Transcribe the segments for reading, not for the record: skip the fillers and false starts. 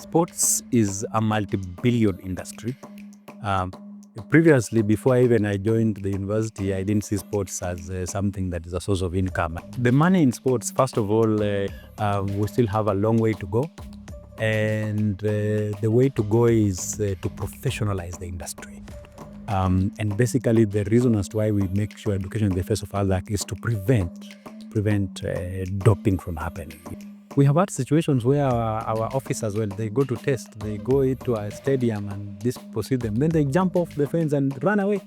Sports is a multi-billion industry. Previously, before I joined the university, I didn't see sports as something that is a source of income. The money in sports, first of all, we still have a long way to go. And the way to go is to professionalize the industry. And basically, the reason as to why we make sure education is the face of ADAK is to prevent doping from happening. We have had situations where our officers, when they go to test, they go into a stadium and this proceed them, then they jump off the fence and run away.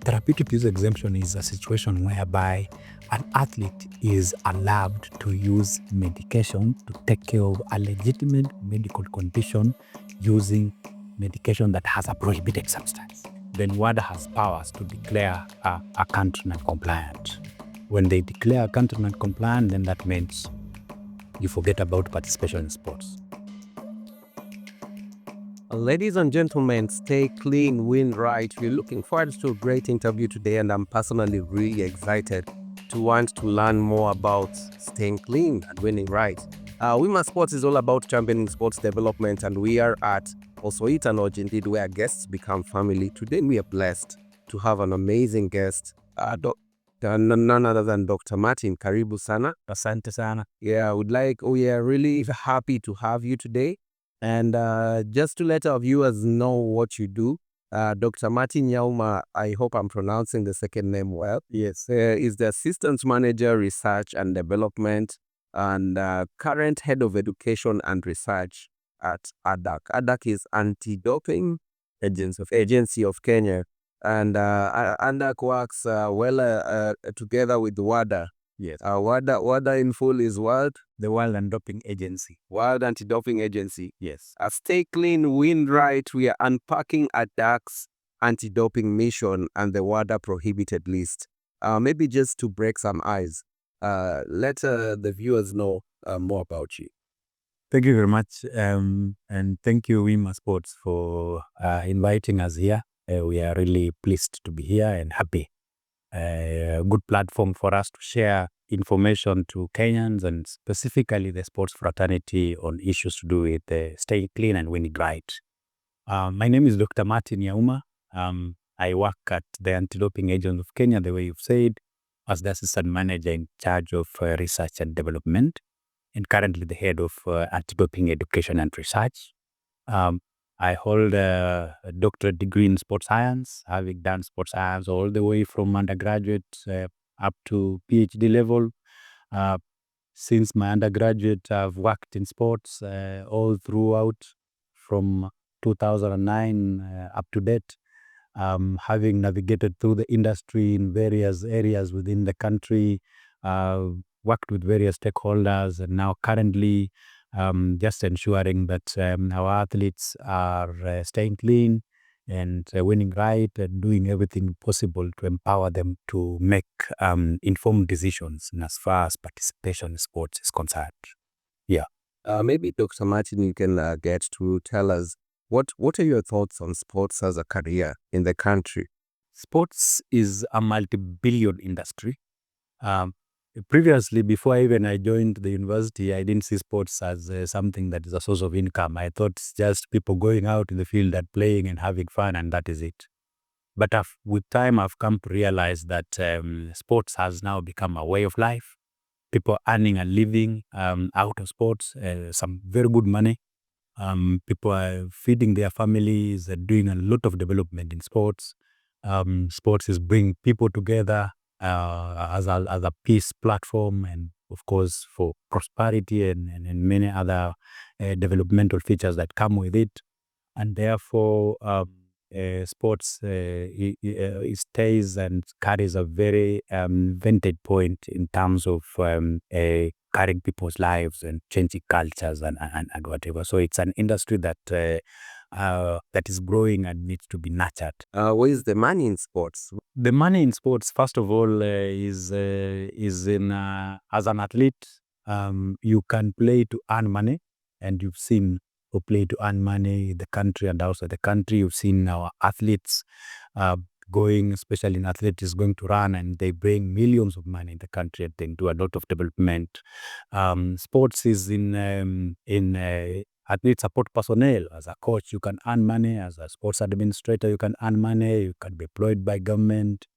Therapeutic use exemption is a situation whereby an athlete is allowed to use medication to take care of a legitimate medical condition using medication that has a prohibited substance. Then WADA has powers to declare a country not compliant. When they declare a country not compliant, then that means you forget about participation in sports. Ladies and gentlemen, stay clean, win right. We're looking forward to a great interview today, and I'm personally really excited to want to learn more about staying clean and winning right. Wima Sports is all about championing sports development, and we are at Osoita Lodge, indeed, where guests become family. Today, we are blessed to have an amazing guest, none other than Dr. Martin. Karibu sana. Asante sana. Yeah, we are really happy to have you today. And just to let our viewers know what you do, Dr. Martin Yauma, I hope I'm pronouncing the second name well. Yes. Is the Assistant Manager, Research and Development and current Head of Education and Research at ADAK. ADAK is Anti-Doping Agency of Kenya. And ADAK works together with WADA. Yes. WADA in full is what? The World Anti-Doping Agency. World Anti-Doping Agency. Yes. Stay clean, win right. We are unpacking ADAK's anti-doping mission and the WADA Prohibited List. Maybe just to break some ice, let the viewers know more about you. Thank you very much. And thank you, Wima Sports, for inviting us here. We are really pleased to be here and happy. A good platform for us to share information to Kenyans and specifically the sports fraternity on issues to do with staying clean and winning right. My name is Dr. Martin Yauma. I work at the Anti-Doping Agency of Kenya, the way you've said, as the Assistant Manager in charge of Research and Development, and currently the Head of Anti-Doping Education and Research. I hold a doctorate degree in sports science, having done sports science all the way from undergraduate up to PhD level. Since my undergraduate, I've worked in sports all throughout from 2009 up to date, having navigated through the industry in various areas within the country, worked with various stakeholders, and now currently just ensuring that our athletes are staying clean and winning right and doing everything possible to empower them to make informed decisions as far as participation in sports is concerned. Yeah. Maybe Dr. Martin, you can get to tell us what are your thoughts on sports as a career in the country? Sports is a multi-billion industry. Previously, before I joined the university, I didn't see sports as something that is a source of income. I thought it's just people going out in the field and playing and having fun, and that is it. But with time, I've come to realize that sports has now become a way of life. People earning a living out of sports, some very good money. People are feeding their families, doing a lot of development in sports. Sports is bringing people together as a peace platform, and of course for prosperity and many other developmental features that come with it. And therefore sports stays and carries a very vantage point in terms of carrying people's lives and changing cultures and whatever. So it's an industry that is growing and needs to be nurtured. Where is the money in sports? The money in sports, first of all, is in as an athlete, you can play to earn money, and you've seen who play to earn money in the country and outside the country. You've seen our athletes going, especially in athletics, going to run, and they bring millions of money in the country and they do a lot of development. Sports is in athlete support personnel. As a coach, you can earn money. As a sports administrator, you can earn money. You can be employed by government.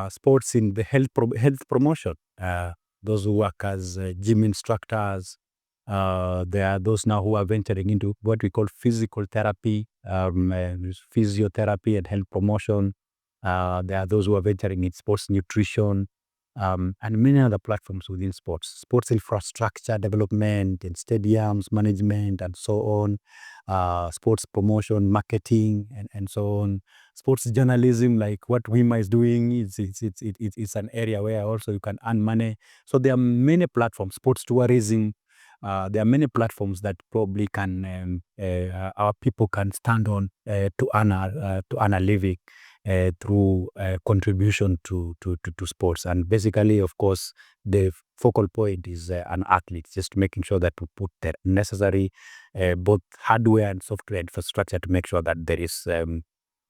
Sports in the health promotion. Those who work as gym instructors. There are those now who are venturing into what we call physical therapy, physiotherapy and health promotion. There are those who are venturing in sports nutrition, and many other platforms within sports infrastructure development and stadiums management and so on, sports promotion, marketing and so on. Sports journalism, like what Wima is doing, it's an area where also you can earn money. So there are many platforms, sports tourism. There are many platforms that probably can our people can stand on to earn a living through contribution to sports. And basically, of course, the focal point is an athlete, just making sure that we put the necessary both hardware and software infrastructure to make sure that there is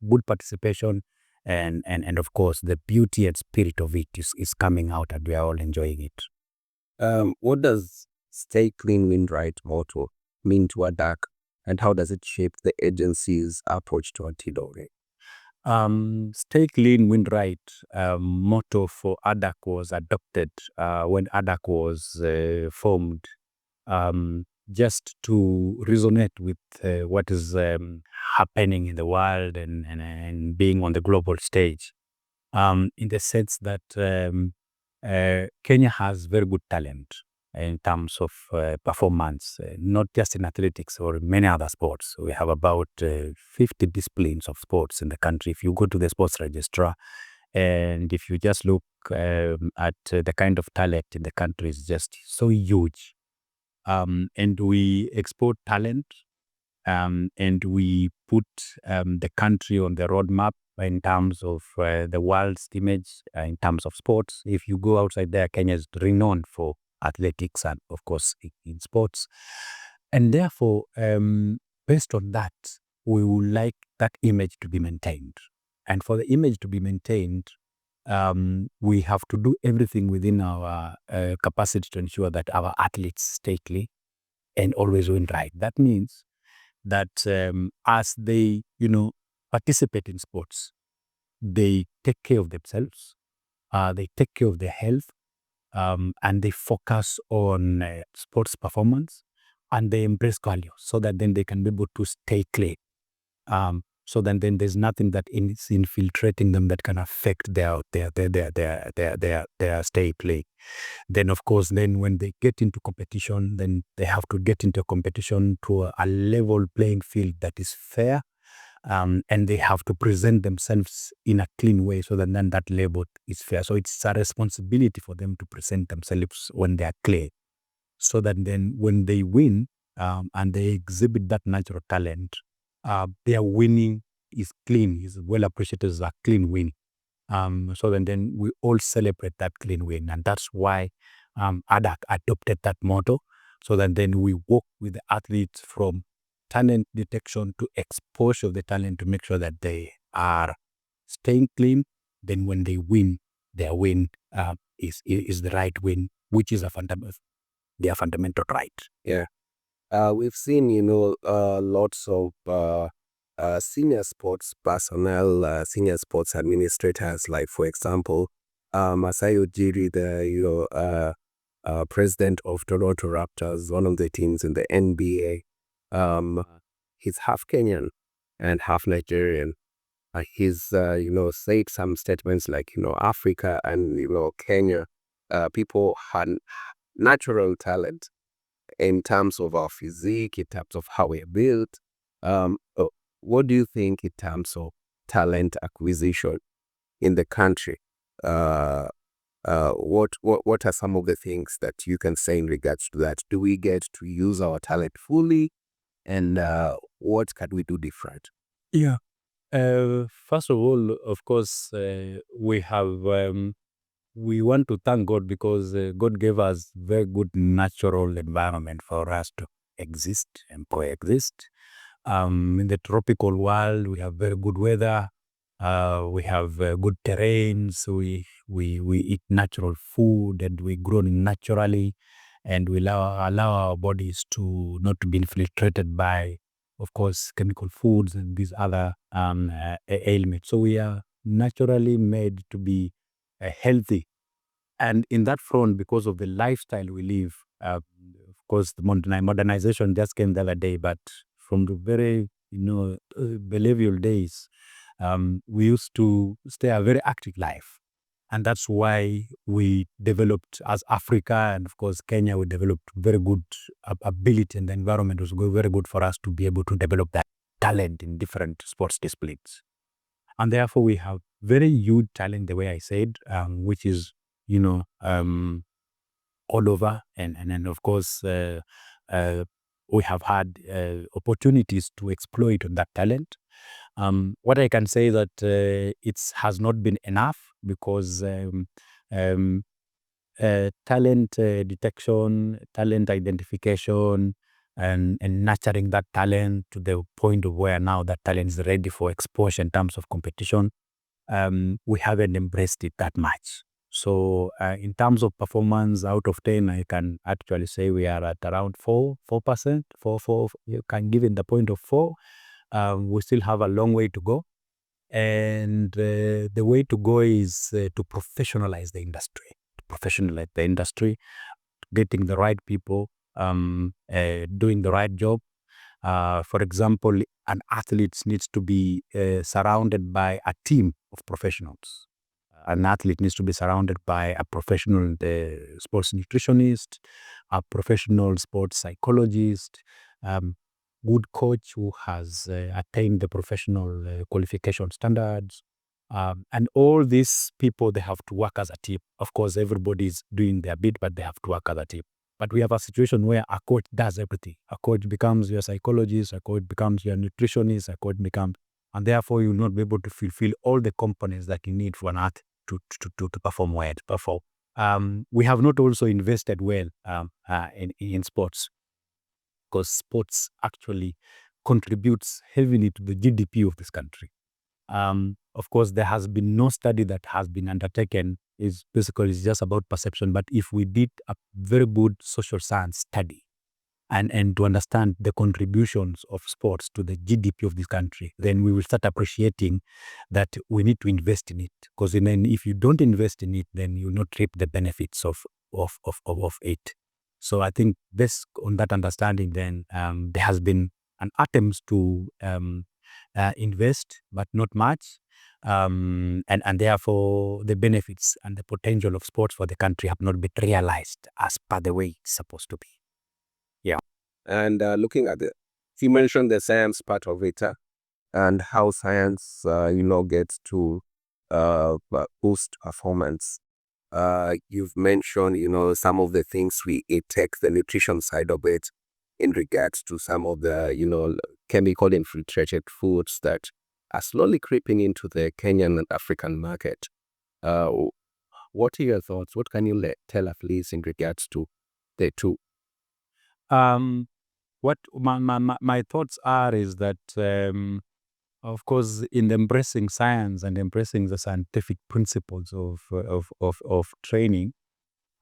good participation, and of course the beauty and spirit of it is coming out and we are all enjoying it. What does Stay Clean, Win Right motto mean to ADAK, and how does it shape the agency's approach to anti-doping? Stay Clean, Win Right motto for ADAK was adopted when ADAK was formed, just to resonate with what is happening in the world and being on the global stage, in the sense that Kenya has very good talent in terms of performance, not just in athletics or many other sports. We have about 50 disciplines of sports in the country. If you go to the sports registrar, and if you just look at the kind of talent in the country, is just so huge. And we export talent, and we put the country on the roadmap in terms of the world's image in terms of sports. If you go outside there, Kenya is renowned for athletics and, of course, in sports. And therefore, based on that, we would like that image to be maintained. And for the image to be maintained, we have to do everything within our capacity to ensure that our athletes stay clean and always win right. That means that as they, participate in sports, they take care of themselves, they take care of their health, and they focus on sports performance, and they embrace value so that then they can be able to stay clean. So then there's nothing that is infiltrating them that can affect their stay clean. Then, of course, when they get into competition, then they have to get into a competition to a level playing field that is fair, and they have to present themselves in a clean way so that then that level is fair. So it's a responsibility for them to present themselves when they are clear, so that then when they win and they exhibit that natural talent, their winning is clean, is well appreciated as a clean win. So then we all celebrate that clean win. And that's why ADAK adopted that motto, so that then we work with the athletes from talent detection to exposure of the talent to make sure that they are staying clean. Then when they win, their win is the right win, which is their fundamental right. Yeah. We've seen, lots of senior sports personnel, senior sports administrators, like, for example, Masai Ujiri, the president of Toronto Raptors, one of the teams in the NBA. He's half Kenyan and half Nigerian. He's said some statements like, Africa and Kenya, people had natural talent in terms of our physique, in terms of how we're built. What do you think in terms of talent acquisition in the country? What are some of the things that you can say in regards to that? Do we get to use our talent fully? And what can we do different? Yeah. First of all, of course, we want to thank God because God gave us very good natural environment for us to exist and coexist. In the tropical world, we have very good weather. We have good terrains. We eat natural food and we grow naturally. and we allow our bodies to not to be infiltrated by, of course, chemical foods and these other ailments. So we are naturally made to be healthy. And in that front, because of the lifestyle we live, of course, the modernization just came the other day, but from the very, behavioral days, we used to stay a very active life. And that's why we developed as Africa, and of course Kenya, we developed very good ability, and the environment was very good for us to be able to develop that talent in different sports disciplines. And therefore we have very huge talent, the way I said, which is, all over. And then of course, we have had opportunities to exploit on that talent. What I can say that it has not been enough, because talent detection, talent identification, and nurturing that talent to the point of where now that talent is ready for exposure in terms of competition, we haven't embraced it that much. So in terms of performance, out of 10, I can actually say we are at around 4%. You can give it the point of 4. We still have a long way to go. And the way to go is to professionalize the industry, getting the right people, doing the right job. For example, an athlete needs to be surrounded by a team of professionals. An athlete needs to be surrounded by a professional sports nutritionist, a professional sports psychologist, good coach who has attained the professional qualification standards. And all these people, they have to work as a team. Of course, everybody's doing their bit, but they have to work as a team. But we have a situation where a coach does everything. A coach becomes your psychologist, a coach becomes your nutritionist, a coach becomes, and therefore you'll not be able to fulfill all the components that you need for an athlete to perform well. We have not also invested well in sports, because sports actually contributes heavily to the GDP of this country. Of course, there has been no study that has been undertaken. It's just about perception. But if we did a very good social science study and to understand the contributions of sports to the GDP of this country, then we will start appreciating that we need to invest in it. Because then if you don't invest in it, then you will not reap the benefits of it. So I think this, on that understanding, then there has been an attempt to invest, but not much. And therefore the benefits and the potential of sports for the country have not been realized as per the way it's supposed to be. Yeah. And looking at you mentioned the science part of it, and how science, gets to boost performance. You've mentioned, some of the things it takes, the nutrition side of it, in regards to some of the, chemical infiltrated foods that are slowly creeping into the Kenyan and African market. What are your thoughts? What can you tell athletes in regards to the two? What my thoughts are is that, of course, in embracing science and embracing the scientific principles of training,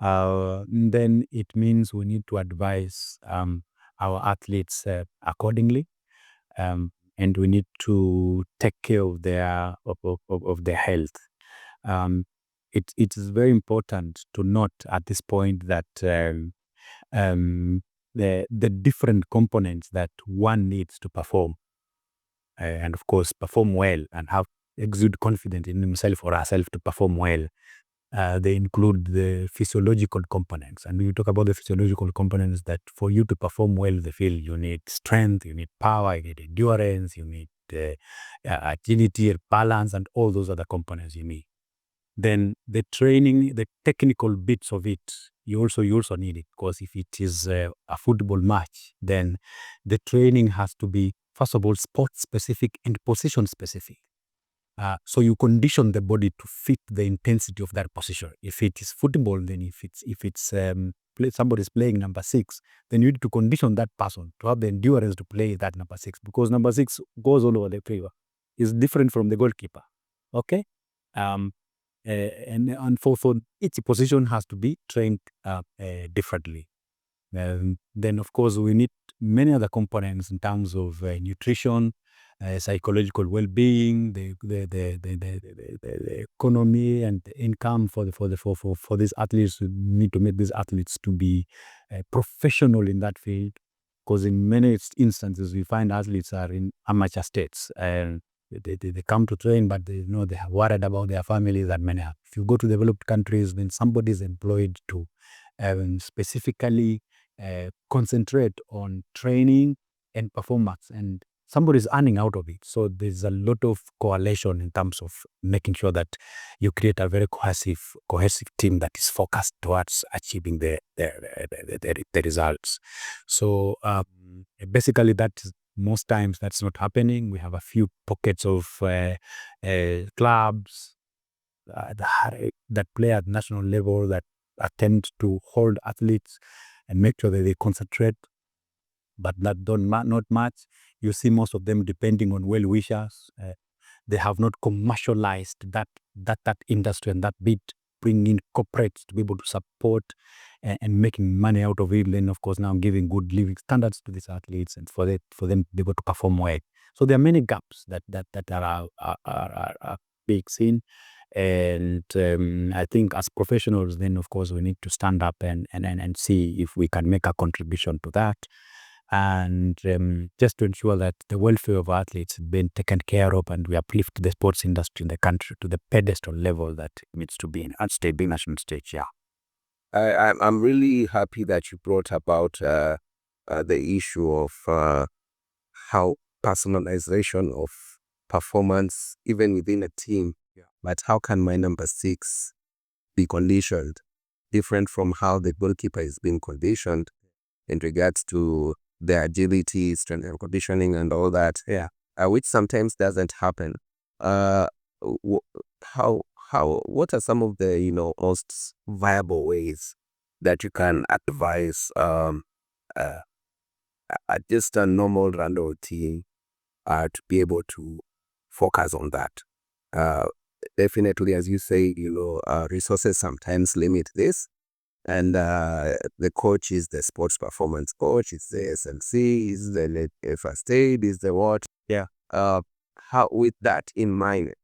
then it means we need to advise our athletes accordingly, and we need to take care of their health. It is very important to note at this point that the different components that one needs to perform, and of course perform well and have exude confidence in himself or herself to perform well. They include the physiological components. And when you talk about the physiological components, that for you to perform well in the field, you need strength, you need power, you need endurance, you need agility, balance, and all those other components you need. Then the training, the technical bits of it, you also need it, because if it is a football match, then the training has to be, first of all, sport specific and position specific. So you condition the body to fit the intensity of that position. If it is football, then if it's somebody is playing number 6, then you need to condition that person to have the endurance to play that number 6, because number 6 goes all over the field. Is different from the goalkeeper. Okay, and for each position has to be trained differently. Then, of course, we need many other components in terms of nutrition, psychological well-being, the economy and the income for these athletes. We need to make these athletes to be professional in that field, because in many instances we find athletes are in amateur states and they come to train, but they are worried about their families and many. If you go to developed countries, then somebody is employed to specifically concentrate on training and performance, and somebody is earning out of it. So there's a lot of correlation in terms of making sure that you create a very cohesive team that is focused towards achieving the results. So basically, most times that's not happening. We have a few pockets of clubs that play at national level that attempt to hold athletes and make sure that they concentrate, but that not much. You see most of them depending on well-wishers. They have not commercialized that industry and that bit, bringing corporates to be able to support and making money out of it. Then, of course, now giving good living standards to these athletes and for them to be able to perform well. So there are many gaps that are being seen. And I think as professionals, then of course we need to stand up and see if we can make a contribution to that, and just to ensure that the welfare of athletes is being taken care of, and we uplift the sports industry in the country to the pedestal level that it needs to be in at state, big national stage. Yeah, I'm really happy that you brought about the issue of how personalization of performance, even within a team. Yeah. But how can my number 6 be conditioned different from how the goalkeeper is being conditioned in regards to their agility, strength and conditioning and all that? Yeah, which sometimes doesn't happen. What are some of the most viable ways that you can advise just a normal random team to be able to focus on that? Definitely, as you say, resources sometimes limit this, and the coach is the sports performance coach, is the SLC, is the first aid, is the what? Yeah. How, with that in mind,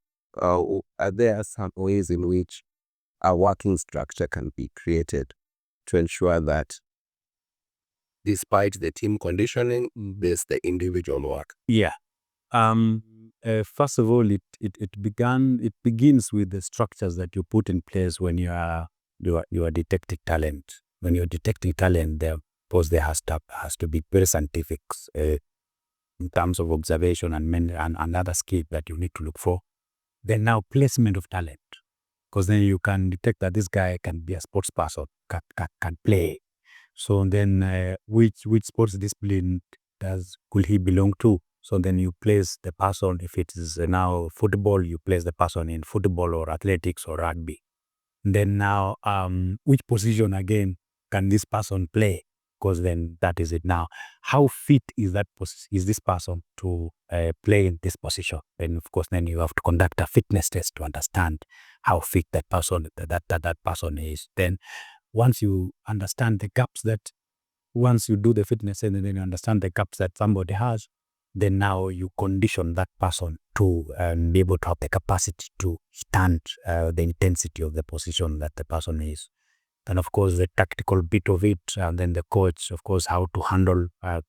are there some ways in which a working structure can be created to ensure that despite the team conditioning, there's the individual work? Yeah. First of all, it begins with the structures that you put in place when you are detecting talent. When you're detecting talent, there has to be very scientific in terms of observation and other skills that you need to look for. Then now placement of talent, because then you can detect that this guy can be a sports person, can play. So then which sports discipline could he belong to? So then you place the person. If it is now football, you place the person in football or athletics or rugby. Then now which position again can this person play? Because then that is it now. How fit is this person to play in this position? And of course, then you have to conduct a fitness test to understand how fit that person is. Then once you understand the gaps once you do the fitness and then you understand the gaps that somebody has, then now you condition that person to be able to have the capacity to stand the intensity of the position that the person is. Then of course the tactical bit of it, and then the coach, of course, how to handle a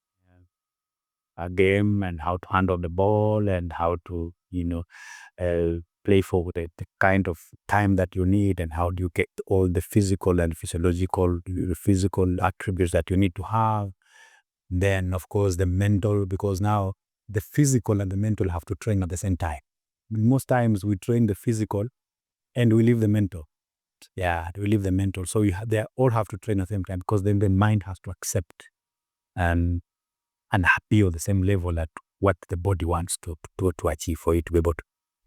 game and how to handle the ball and how to play for the kind of time that you need, and how do you get all the physical and physical attributes that you need to have. Then of course the mental, because now the physical and the mental have to train at the same time. Most times we train the physical and we leave the mental. Yeah, we leave the mental. So they all have to train at the same time, because then the mind has to accept and happy on the same level at what the body wants to achieve for it to be able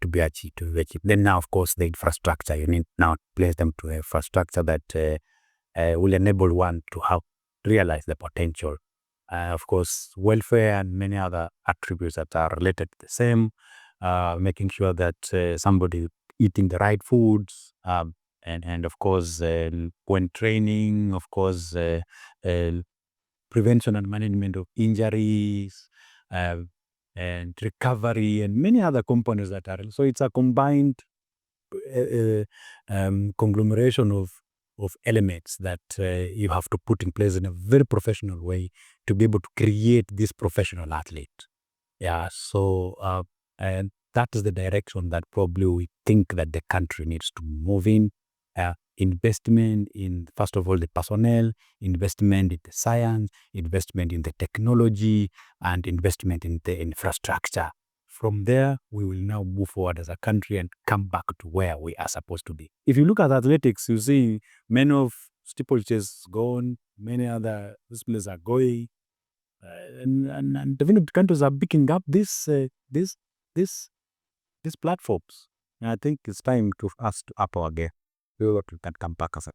to be achieved. Then now, of course, the infrastructure, you need now to place them to infrastructure that will enable one to realize the potential. Of course, welfare and many other attributes that are related to the same, making sure that somebody eating the right foods, and of course, when training, of course, prevention and management of injuries, and recovery, and many other components that are. So it's a combined conglomeration of elements that you have to put in place in a very professional way to be able to create this professional athlete. Yeah, so and that is the direction that probably we think that the country needs to move in. Investment in, first of all, the personnel, investment in the science, investment in the technology, and investment in the infrastructure. From there, we will now move forward as a country and come back to where we are supposed to be. If you look at athletics, you see many of steeplechase gone, many other disciplines are going, and developed countries are picking up these platforms. And I think it's time to us to up our game. We can come back as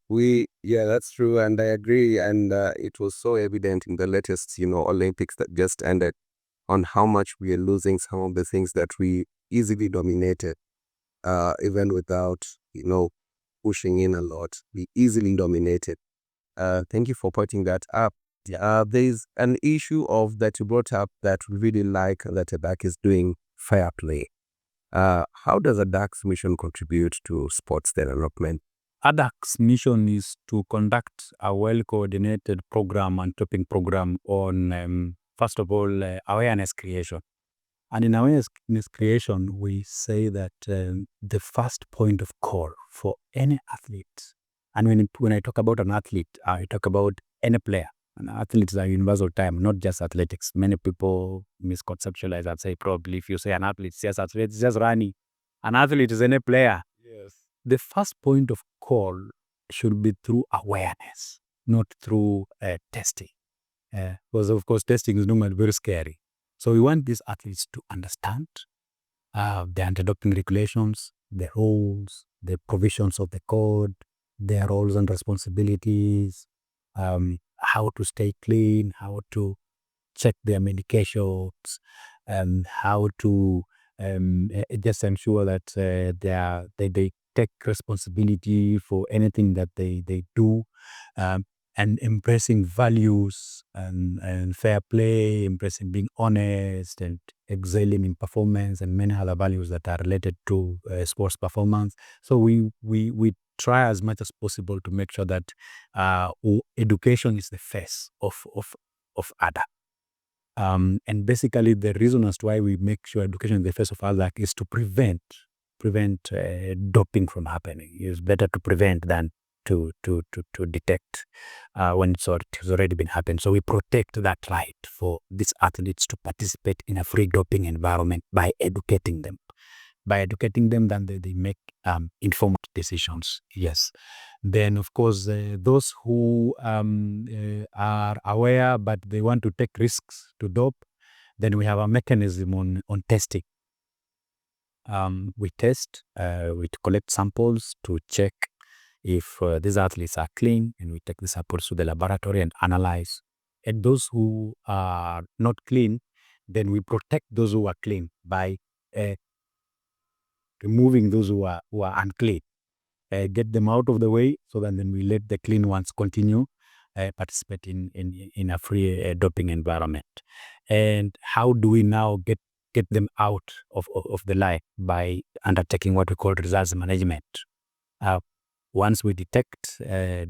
Yeah, that's true, and I agree. And it was so evident in the latest, Olympics that just ended, on how much we are losing some of the things that we easily dominated, even without, pushing in a lot. We easily dominated. Thank you for pointing that up. There's an issue of that you brought up that we really like that ADAK is doing, fair play. How does ADAK's mission contribute to sports development? ADAK's mission is to conduct a well-coordinated program and topping program on, first of all, awareness creation. And in awareness creation, we say that the first point of call for any athlete, and when I talk about an athlete, I talk about any player. An athlete is a universal term, not just athletics. Many people misconceptualize and say probably if you say an athlete, it's just athlete, it's just running. An athlete is any player. Yes. The first point of call should be through awareness, not through testing. Because of course testing is normally very scary. So we want these athletes to understand the anti-doping regulations, the rules, the provisions of the code, their roles and responsibilities, how to stay clean, how to check their medications, how to just ensure that they take responsibility for anything that they do, and embracing values and fair play, embracing being honest and excelling in performance, and many other values that are related to sports performance. So we try as much as possible to make sure that education is the face of ADAK. And basically the reason as to why we make sure education is the face of ADAK is to prevent doping from happening. It's better to prevent than to detect when it's already been happening. So we protect that right for these athletes to participate in a free doping environment by educating them. By educating them, then they make informed decisions. Yes. Then, of course, those who are aware but they want to take risks to dope, then we have a mechanism on testing. We test, we collect samples to check if these athletes are clean, and we take the samples to the laboratory and analyze. And those who are not clean, then we protect those who are clean by removing those who are unclean, get them out of the way, so that then we let the clean ones continue participate in a free doping environment. And how do we now get them out of the line? By undertaking what we call results management. Once we detect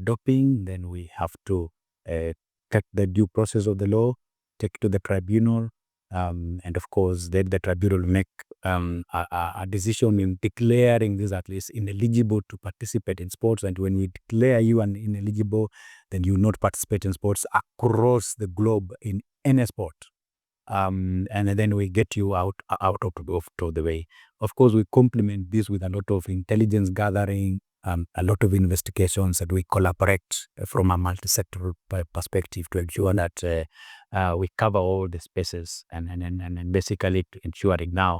doping, then we have to take the due process of the law, take to the tribunal, and of course, then the tribunal make a decision in declaring these athletes ineligible to participate in sports. And when we declare you ineligible, then you not participate in sports across the globe in any sport. And then we get you out of the way. Of course, we complement this with a lot of intelligence gathering, a lot of investigations, and we collaborate from a multi-sectoral perspective to ensure that we cover all the spaces, and basically to ensuring now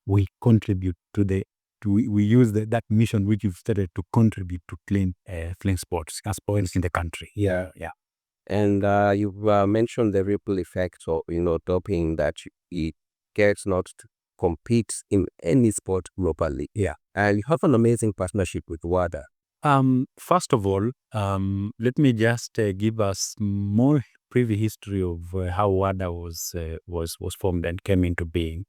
we contribute to we use that mission which you've started to contribute to clean sports in the country. Yeah. And you've mentioned the ripple effect of doping, that it gets not to compete in any sport globally. Yeah. And you have an amazing partnership with WADA. First of all, let me just give a small privy history of how WADA was formed and came into being.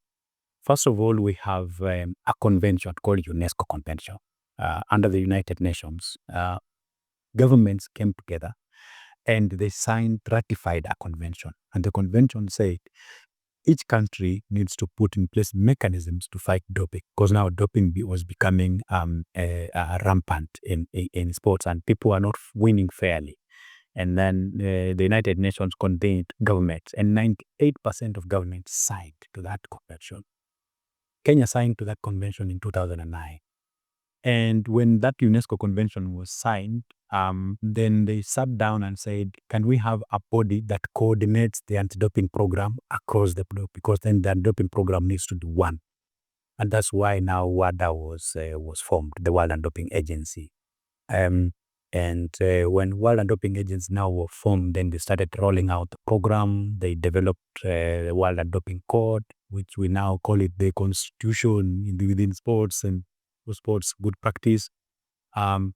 First of all, we have a convention called UNESCO Convention under the United Nations. Governments came together and they ratified a convention. And the convention said each country needs to put in place mechanisms to fight doping, because now doping was becoming rampant in sports and people are not winning fairly. And then the United Nations convened governments, and 98% of governments signed to that convention. Kenya signed to that convention in 2009. And when that UNESCO convention was signed, then they sat down and said, can we have a body that coordinates the anti-doping program across the globe? Because then the anti-doping program needs to do one. And that's why now WADA was formed, the World Anti-Doping Agency. When World Anti-Doping Agency now were formed, then they started rolling out the program. They developed the World Anti-Doping Code, which we now call it the constitution within sports and sports good practice. And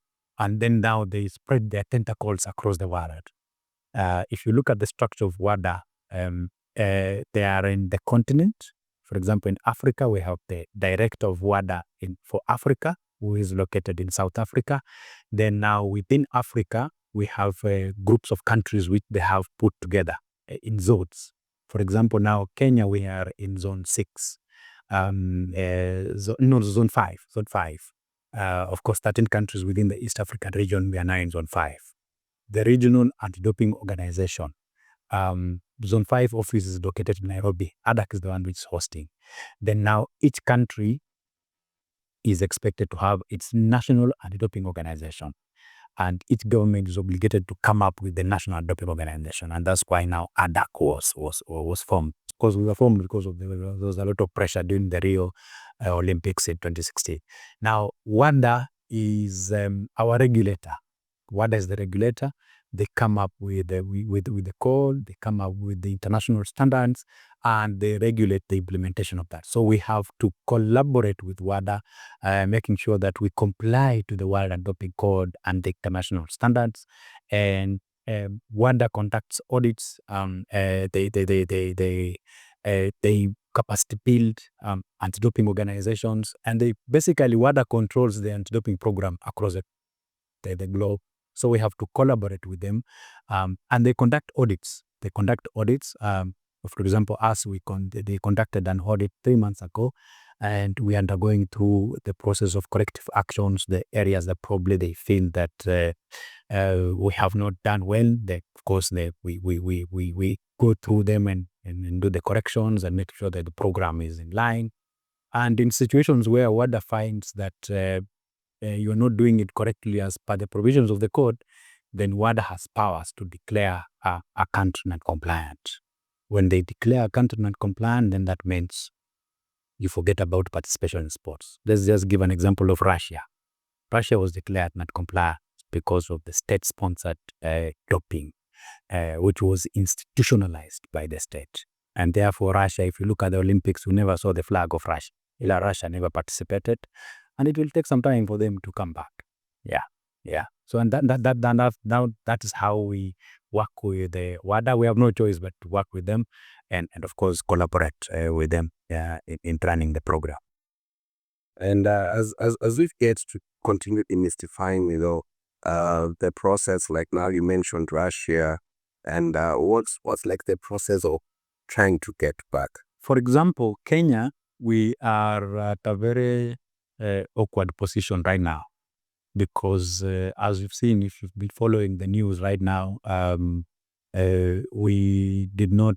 then now they spread their tentacles across the world. If you look at the structure of WADA, they are in the continent. For example, in Africa, we have the director of WADA for Africa, who is located in South Africa. Then now within Africa, we have groups of countries which they have put together in zones. For example, now Kenya, we are in zone 6. Zone 5. Of course, 13 countries within the East African region, we are now in zone 5. The Regional Anti-Doping Organization, zone 5 office is located in Nairobi. ADAK is the one which is hosting. Then now each country is expected to have its national anti-doping organization, and each government is obligated to come up with the national anti-doping organization, and that's why now ADAK was formed. Because we were formed because there was a lot of pressure during the Rio Olympics in 2016. Now WADA is our regulator. WADA is the regulator. They come up with the code, they come up with the international standards, and they regulate the implementation of that. So we have to collaborate with WADA, making sure that we comply to the World Anti-Doping Code and the international standards. And WADA conducts audits. They capacity build anti-doping organizations, and they basically WADA controls the anti-doping program across the globe. So we have to collaborate with them, and they conduct audits. For example, they conducted an audit 3 months ago, and we are undergoing through the process of corrective actions, the areas that probably they feel that we have not done well. Of course, we go through them and do the corrections and make sure that the program is in line. And in situations where WADA finds that you're not doing it correctly as per the provisions of the code, then WADA has powers to declare a country not compliant. When they declare a country not compliant, then that means you forget about participation in sports. Let's just give an example of Russia. Russia was declared not compliant because of the state-sponsored doping, which was institutionalized by the state. And therefore, Russia, if you look at the Olympics, we never saw the flag of Russia. Russia never participated. And it will take some time for them to come back. Yeah. So and that is how we work with the WADA. We have no choice but to work with them, and of course collaborate with them in running the program. And as we get to continue demystifying, the process, like now you mentioned Russia, and what's like the process of trying to get back? For example, Kenya, we are at a very awkward position right now, because as you've seen, if you've been following the news right now, we did not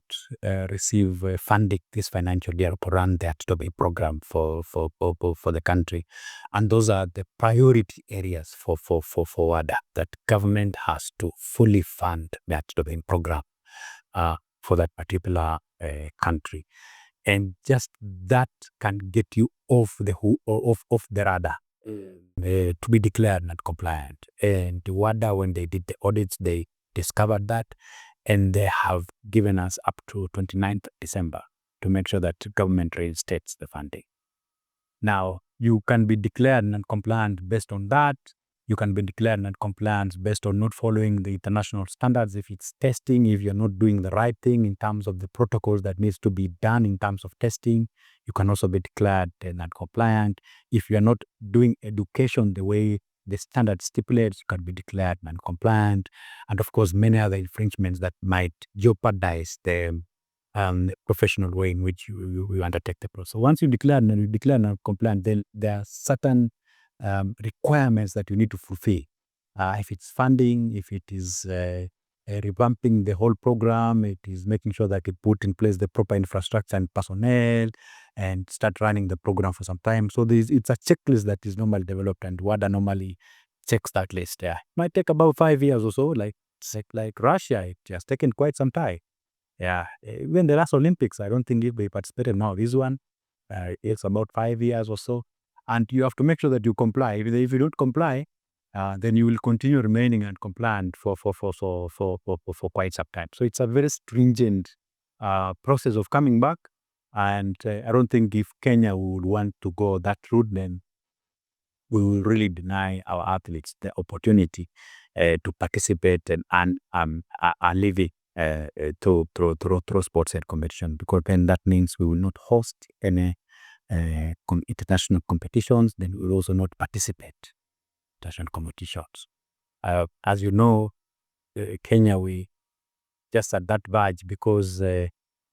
receive funding this financial year to run the anti-doping program for the country, and those are the priority areas for WADA, that government has to fully fund the anti-doping program for that particular country. And just that can get you off the radar to be declared not compliant. And WADA, when they did the audits, they discovered that, and they have given us up to 29th December to make sure that government reinstates the funding. Now, you can be declared non-compliant based on that, you can be declared non-compliant based on not following the international standards. If it's testing, if you're not doing the right thing in terms of the protocols that needs to be done in terms of testing, you can also be declared non-compliant. If you're not doing education the way the standard stipulates, you can be declared non-compliant. And of course, many other infringements that might jeopardize the professional way in which you undertake the process. So once you declare non-compliant, then there are certain requirements that you need to fulfill. If it's funding, if it is revamping the whole program, it is making sure that you put in place the proper infrastructure and personnel and start running the program for some time. So it's a checklist that is normally developed, and WADA normally checks that list. Yeah, it might take about 5 years or so. Like Russia, it has taken quite some time. Yeah, even the last Olympics, I don't think if they participated now. This one, it's about 5 years or so, and you have to make sure that you comply. If you don't comply, then you will continue remaining uncompliant for quite some time. So it's a very stringent process of coming back, and I don't think if Kenya would want to go that route, then we will really deny our athletes the opportunity to participate and earn a living through sports and competition, because then that means we will not host any international competitions. Then we will also not participate in international competitions. As you know, Kenya, we just at that verge, because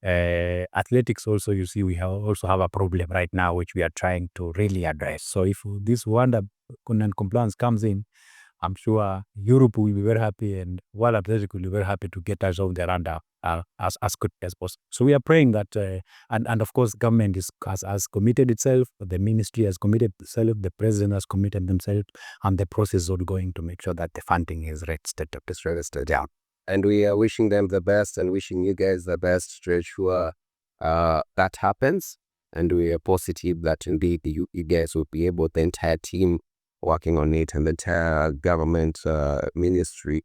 athletics also, you see, we also have a problem right now which we are trying to really address. So if this WADA non-compliance comes in, I'm sure Europe will be very happy, and World Athletics will be very happy to get us off the radar as quickly as possible. So we are praying that, and of course, government has committed itself, the ministry has committed itself, the president has committed themselves, and the process is ongoing to make sure that the funding is registered down. And we are wishing them the best and wishing you guys the best to ensure that happens. And we are positive that indeed you guys will be able, the entire team working on it and the entire government ministry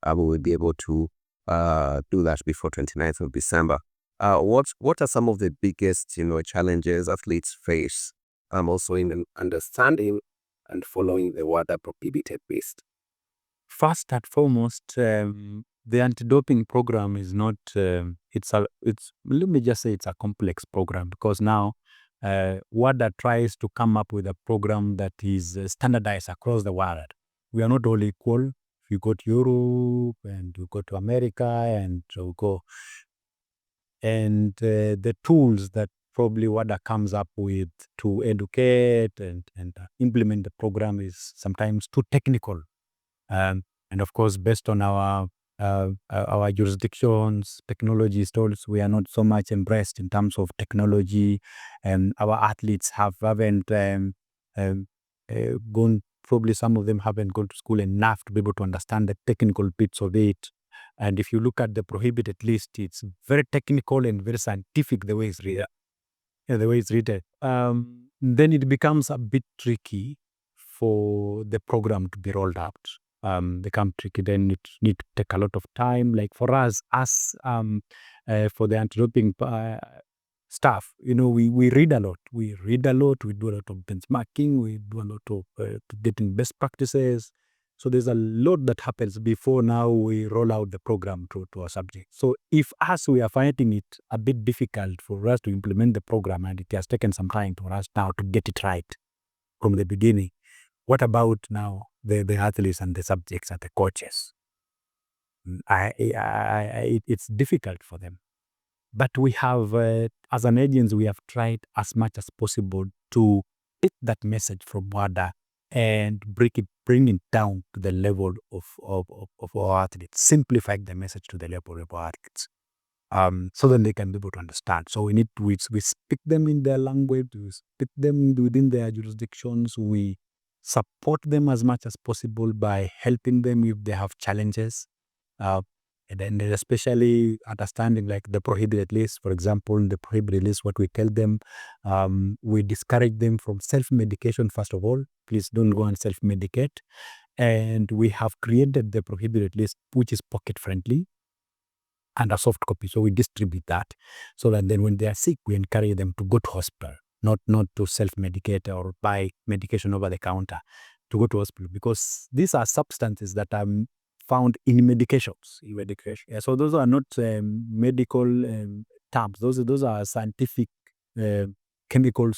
will be able to do that before 29th of December. What are some of the biggest challenges athletes face also in understanding and following the WADA Prohibited List? First and foremost, the anti-doping program is not, let me just say it's a complex program, because now WADA tries to come up with a program that is standardized across the world. We are not all equal. If you go to Europe and you go to America and you go, and the tools that probably WADA comes up with to educate and implement the program is sometimes too technical. And of course, based on our jurisdictions, technology tools, we are not so much embraced in terms of technology, and our athletes haven't gone. Probably some of them haven't gone to school enough to be able to understand the technical bits of it. And if you look at the prohibited list, it's very technical and very scientific the way it's written. Then it becomes a bit tricky for the program to be rolled out. Become tricky, then it need to take a lot of time. Like for us, for the anti-doping staff, we read a lot. We do a lot of benchmarking. We do a lot of getting best practices. So there's a lot that happens before now we roll out the program to our subject. So if we are finding it a bit difficult for us to implement the program, and it has taken some time for us now to get it right from the beginning, what about now the athletes and the subjects and the coaches? It's difficult for them. But we have, as an agency, we have tried as much as possible to get that message from WADA and bring it down to the level of our athletes, simplify the message to the level of our athletes, so that they can be able to understand. So we speak them in their language, we speak them within their jurisdictions, we support them as much as possible by helping them if they have challenges. And then especially understanding like the prohibited list, for example, the prohibited list, what we tell them, we discourage them from self-medication first of all. Please don't go and self-medicate. And we have created the prohibited list, which is pocket-friendly, and a soft copy. So we distribute that so that then when they are sick, we encourage them to go to hospital, not to self-medicate or buy medication over the counter. to go to hospital, because these are substances that are found in medications. Yeah, so those are not medical terms. Those are scientific chemical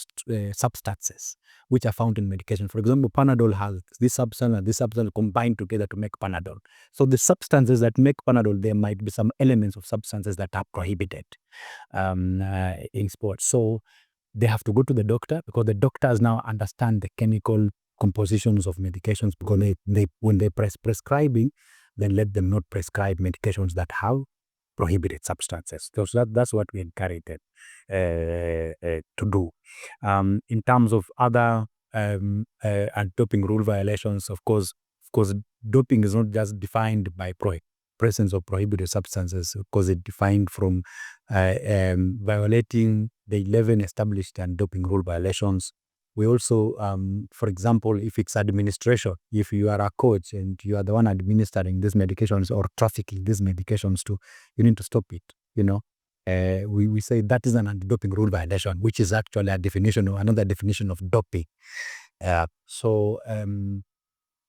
substances which are found in medication. For example, Panadol has this substance and this substance combined together to make Panadol. So the substances that make Panadol, there might be some elements of substances that are prohibited in sports. So they have to go to the doctor, because the doctors now understand the chemical compositions of medications, because when they prescribing, then let them not prescribe medications that have prohibited substances. So that's what we encourage them to do. In terms of other anti-doping rule violations, of course, doping is not just defined by presence of prohibited substances, because it's defined from violating the 11 established anti-doping rule violations. We also, for example, if it's administration, if you are a coach and you are the one administering these medications or trafficking these medications to, you need to stop it, we say that is an anti-doping rule violation, which is actually another definition of doping. So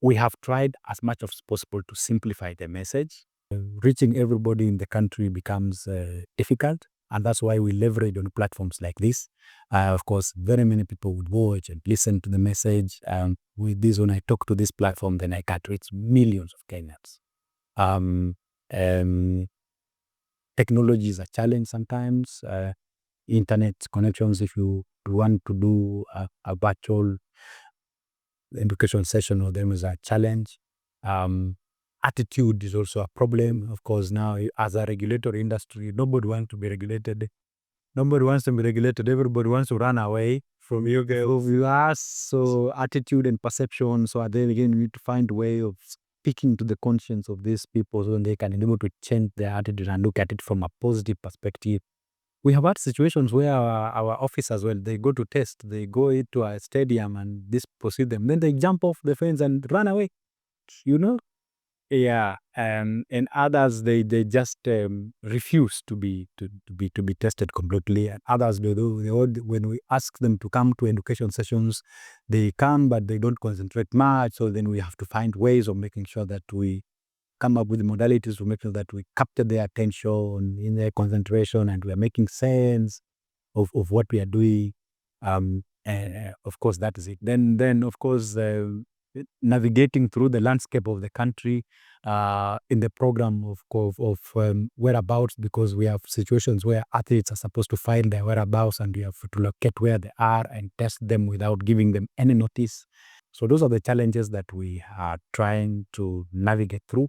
we have tried as much as possible to simplify the message. Reaching everybody in the country becomes difficult, and that's why we leverage on platforms like this. Of course, very many people would watch and listen to the message. With this, when I talk to this platform, then I can reach millions of Kenyans. Technology is a challenge sometimes. Internet connections, if you want to do a virtual education session, or them is a challenge. Attitude is also a problem. Of course, now as a regulatory industry, nobody wants to be regulated. Nobody wants to be regulated. Everybody wants to run away from you guys. So attitude and perception. So then again, we need to find a way of speaking to the conscience of these people, so they can be able to change their attitude and look at it from a positive perspective. We have had situations where our officers, well, they go to test, they go into a stadium and this proceed them, then they jump off the fence and run away. Yeah, and others they just refuse to be tested completely, and others when we ask them to come to education sessions, they come but they don't concentrate much. So then we have to find ways of making sure that we come up with modalities to make sure that we capture their attention in their concentration, and we are making sense of what we are doing. Of course, that is it. Then of course, navigating through the landscape of the country in the program of whereabouts, because we have situations where athletes are supposed to find their whereabouts, and we have to locate where they are and test them without giving them any notice. So those are the challenges that we are trying to navigate through.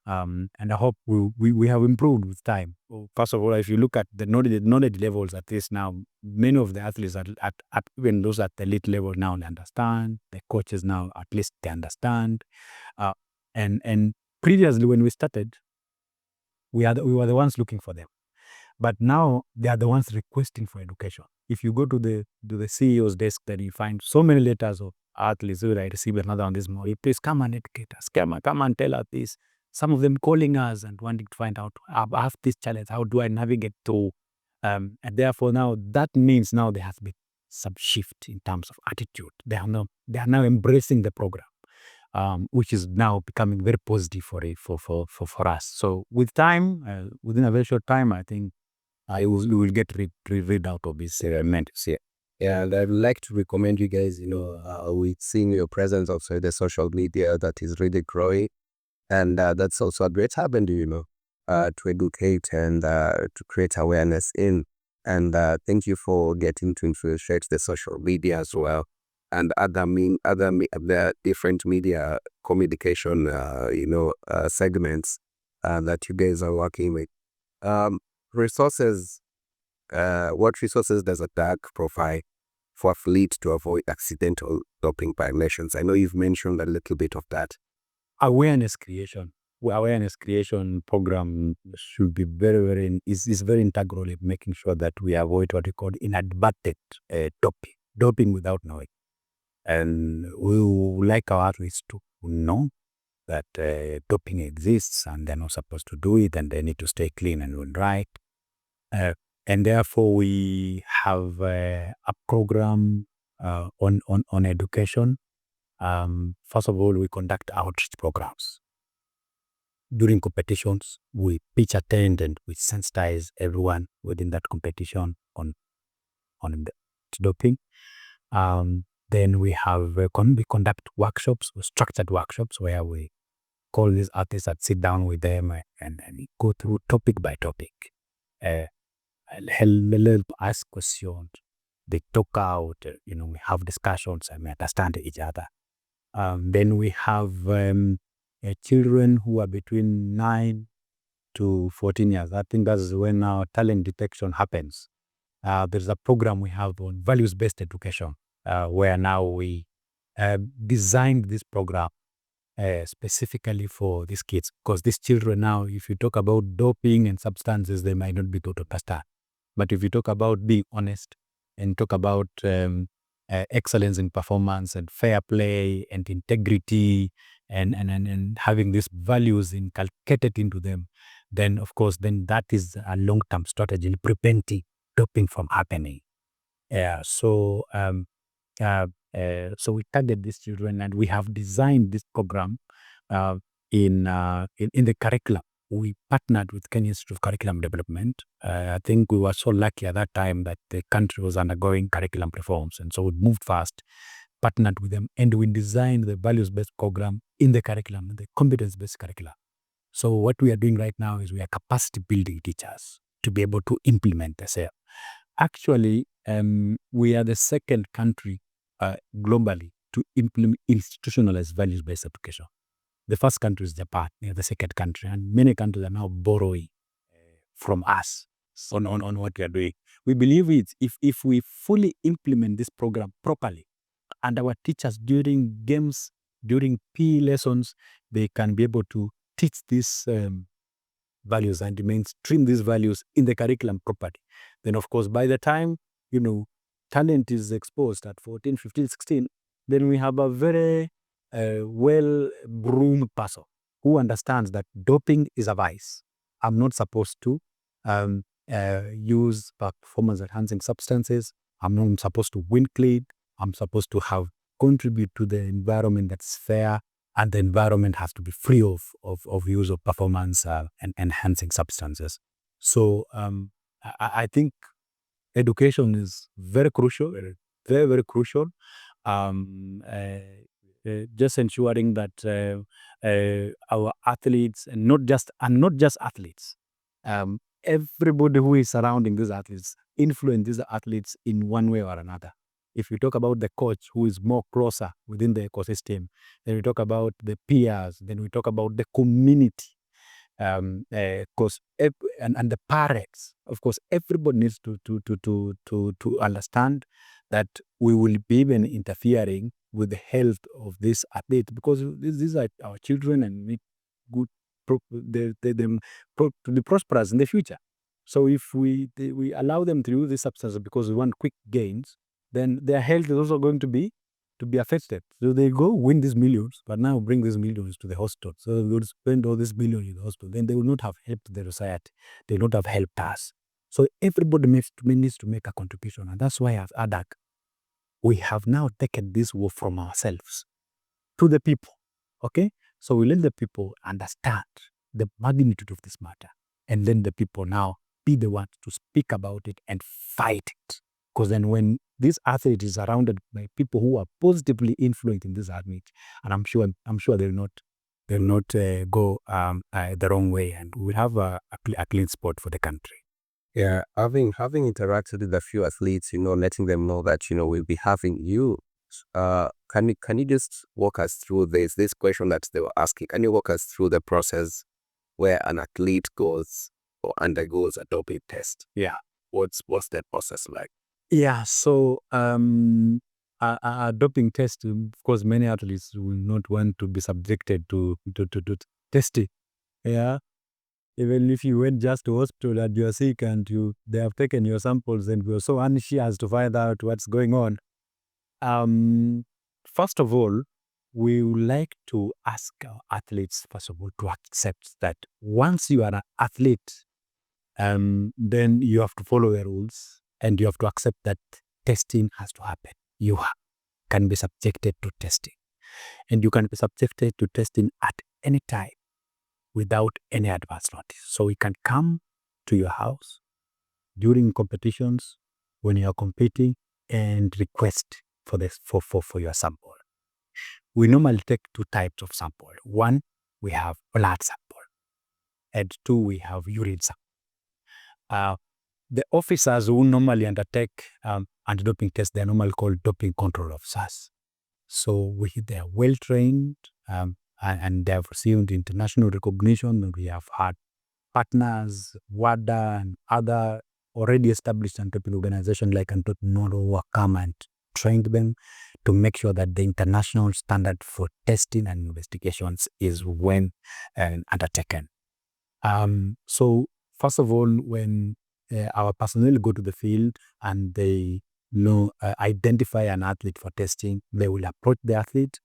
And I hope we have improved with time. First of all, if you look at the knowledge levels, at least now, many of the athletes at even those at the elite level now, they understand. The coaches now, at least they understand. And previously, when we started, we were the ones looking for them. But now they are the ones requesting for education. If you go to the CEO's desk, then you find so many letters of athletes. I received another one this morning. Please come and educate us. Come and tell us this. Some of them calling us and wanting to find out, I have this challenge. How do I navigate through? And therefore now that means now there has been some shift in terms of attitude. They are now embracing the program, which is now becoming very positive for us. So with time, within a very short time, I think we will get rid out of this mentors here. Yeah, and I'd like to recommend you guys, we've seen your presence also the social media that is really growing. And that's also a great avenue, to educate and to create awareness in. And thank you for getting to infiltrate the social media as well, and other different media communication, segments that you guys are working with. Resources. What resources does ADAK provide for athletes to avoid accidental doping violations? I know you've mentioned a little bit of that. Awareness creation program should be very integral in making sure that we avoid what we call inadvertent doping without knowing. And we would like our athletes to know that doping exists and they're not supposed to do it, and they need to stay clean and run right. And therefore we have a program on education. First of all, we conduct outreach programs. During competitions, we pitch attend and we sensitize everyone within that competition on the doping. Then we have we conduct workshops, structured workshops, where we call these athletes and sit down with them and go through topic by topic. Help ask questions. They talk out. We have discussions and we understand each other. Then we have children who are between 9 to 14 years. I think that's when our talent detection happens. There's a program we have on values-based education, where now we designed this program specifically for these kids, because these children now, if you talk about doping and substances, they might not be taught to understand. But if you talk about being honest and talk about excellence in performance and fair play and integrity and having these values inculcated into them, then of course, then that is a long-term strategy in preventing doping from happening. So we target these children, and we have designed this program in the curriculum. We partnered with Kenya Institute of Curriculum Development. I think we were so lucky at that time that the country was undergoing curriculum reforms, and so we moved fast, partnered with them, and we designed the values-based program in the curriculum, the competence-based curriculum. So what we are doing right now is we are capacity building teachers to be able to implement the same. Actually, we are the second country globally to institutionalize values-based education. The first country is Japan, the second country, and many countries are now borrowing from us on what we are doing. We believe if we fully implement this program properly, and our teachers during games, during PE lessons, they can be able to teach these values and mainstream these values in the curriculum properly. Then, of course, by the time, talent is exposed at 14, 15, 16, then we have a very well-groomed person who understands that doping is a vice. I'm not supposed to use performance-enhancing substances. I'm not supposed to win clean. I'm supposed to contribute to the environment that's fair, and the environment has to be free of use of performance and enhancing substances. So I think education is very crucial, very, very crucial. Just ensuring that our athletes, and not just athletes, everybody who is surrounding these athletes influence these athletes in one way or another. If we talk about the coach who is more closer within the ecosystem, then we talk about the peers, then we talk about the community, and the parents. Of course, everybody needs to understand that we will be even interfering with the health of this athlete, because these are our children and need them to be prosperous in the future. So if we allow them to use these substances because we want quick gains, then their health is also going to be affected. So they go win these millions, but now bring these millions to the hospital. So they would spend all these millions in the hospital. Then they will not have helped the society. They will not have helped us. So everybody needs to make a contribution. And that's why as ADAK, we have now taken this war from ourselves to the people. Okay? So we let the people understand the magnitude of this matter. And then the people now be the ones to speak about it and fight it. Because then when this athlete is surrounded by people who are positively influencing this athlete, and I'm sure they'll not go the wrong way, and we'll have a clean sport for the country. Yeah, having interacted with a few athletes, letting them know that we'll be having you. Can you just walk us through this question that they were asking? Can you walk us through the process where an athlete goes or undergoes a doping test? Yeah. What's that process like? Yeah, so a doping test, of course, many athletes will not want to be subjected to testing. Yeah, even if you went just to hospital and you're sick and they have taken your samples and we're so anxious to find out what's going on. First of all, we would like to ask our athletes, first of all, to accept that once you are an athlete, then you have to follow the rules and you have to accept that testing has to happen. You can be subjected to testing. And you can be subjected to testing at any time without any advance notice. So we can come to your house during competitions when you are competing and request for your sample. We normally take two types of sample. One, we have blood sample, and two, we have urine sample. The officers who normally undertake anti-doping tests, they are normally called doping control officers. So they are well trained and they have received international recognition. We have had partners, WADA and other already established anti-doping organizations like Antonoro who have come and trained them to make sure that the international standard for testing and investigations is well undertaken. So first of all, when our personnel go to the field and they identify an athlete for testing, they will approach the athlete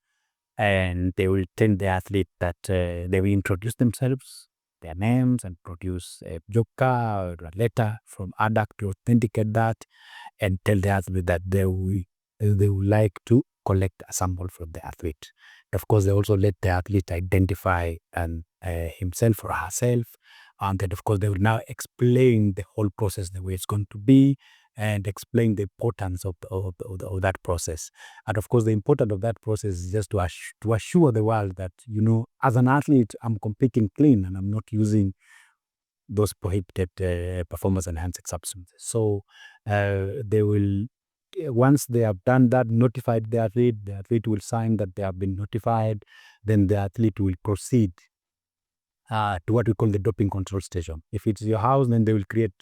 and they will tell the athlete that they will introduce themselves, their names, and produce a job card or a letter from ADAK to authenticate that, and tell the athlete that they would like to collect a sample from the athlete. Of course, they also let the athlete identify himself or herself, and then of course they will now explain the whole process, the way it's going to be, and explain the importance of that process. And of course, the importance of that process is just to assure the world that, as an athlete, I'm competing clean and I'm not using those prohibited performance-enhancing substances. So they will, once they have done that, notified the athlete will sign that they have been notified, then the athlete will proceed to what we call the doping control station. If it's your house, then they will create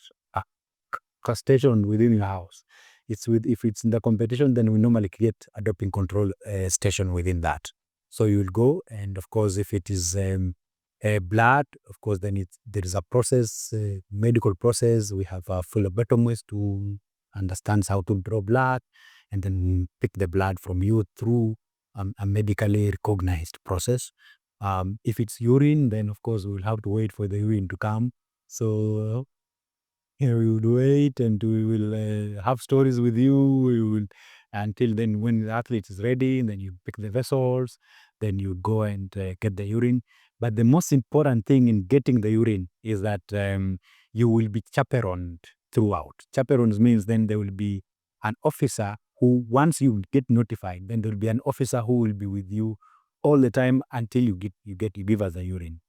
a station within your house. If it's in the competition, then we normally create a doping control station within that. So you will go, and of course, if it is blood, of course, then there is a process, medical process. We have a phlebotomist who understands how to draw blood, and then pick the blood from you through a medically recognized process. If it's urine, then of course we will have to wait for the urine to come. So we would wait, and we will have stories with you. We will until then, when the athlete is ready, then you pick the vessels, then you go and get the urine. But the most important thing in getting the urine is that you will be chaperoned throughout. Chaperones means then there will be an officer who, once you get notified, then there will be an officer who will be with you all the time until you give us the urine.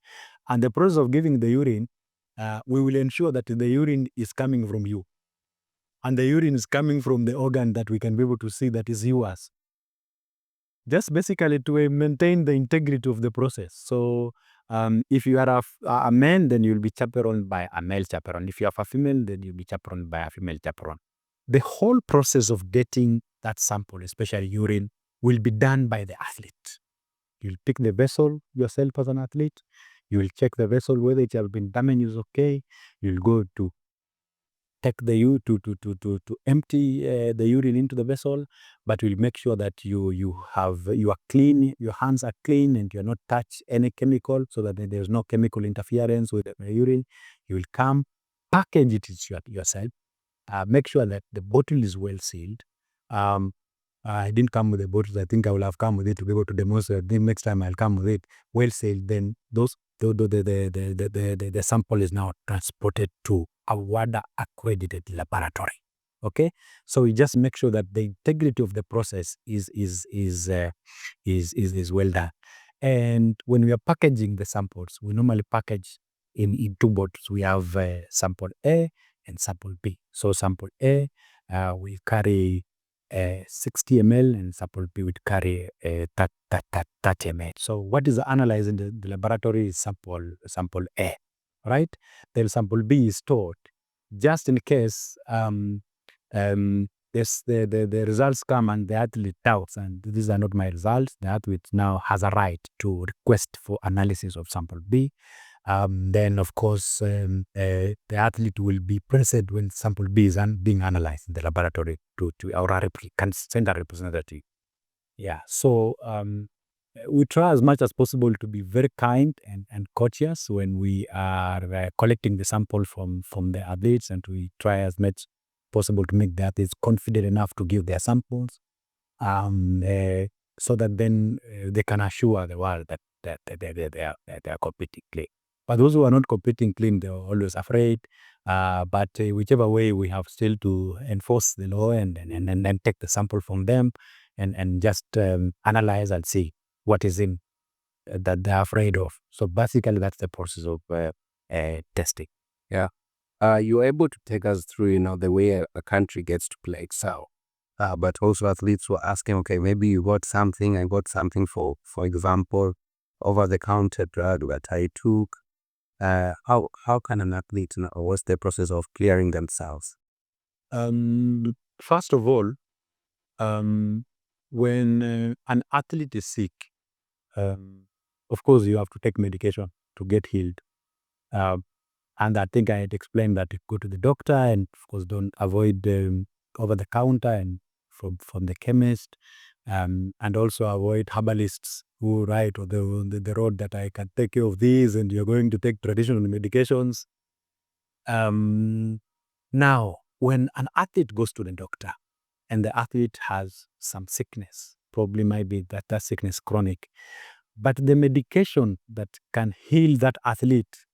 And the process of giving the urine, we will ensure that the urine is coming from you. And the urine is coming from the organ that we can be able to see that is yours. Just basically to maintain the integrity of the process. So if you are a man, then you'll be chaperoned by a male chaperone. If you are a female, then you'll be chaperoned by a female chaperone. The whole process of getting that sample, especially urine, will be done by the athlete. You'll pick the vessel yourself as an athlete. You will check the vessel whether it has been damaged is okay. You'll go to take the to empty the urine into the vessel, but we'll make sure that you are clean, your hands are clean, and you're not touch any chemical, so that there's no chemical interference with the urine. You will come, package it yourself, make sure that the bottle is well sealed. I didn't come with the bottles. I think I will have come with it to be able to demonstrate. Then next time I'll come with it well sealed. Then the sample is now transported to a WADA accredited laboratory. Okay, so we just make sure that the integrity of the process is well done. And when we are packaging the samples, we normally package in two bottles. We have sample A and sample B. So sample A, we carry 60 ml, and sample B would carry 30 ml. So what is analyzed in the laboratory is sample A, right? Then sample B is stored just in case the results come and the athlete doubts, and these are not my results. The athlete now has a right to request for analysis of sample B. Then, of course, the athlete will be present when sample B is being analyzed in the laboratory to can send a representative. Yeah, so we try as much as possible to be very kind and courteous when we are collecting the sample from the athletes, and we try as much possible to make the athletes confident enough to give their samples. so that then they can assure the world that they are competing clean. But those who are not competing clean, they are always afraid. But whichever way, we have still to enforce the law and take the sample from them and just analyze and see what is in that they're afraid of. So basically, that's the process of testing. Yeah. You're able to take us through, the way a country gets to play Excel. But also athletes were asking, okay, maybe you got something, I got something, for example, over-the-counter drug that I took. How can an athlete know, or what's the process of clearing themselves? First of all, when an athlete is sick, of course, you have to take medication to get healed. And I think I had explained that you go to the doctor and, of course, don't avoid over the counter and from the chemist, and also avoid herbalists who write on the road that I can take care of these and you're going to take traditional medications. Now, when an athlete goes to the doctor and the athlete has some sickness, probably might be that sickness chronic, but the medication that can heal that athlete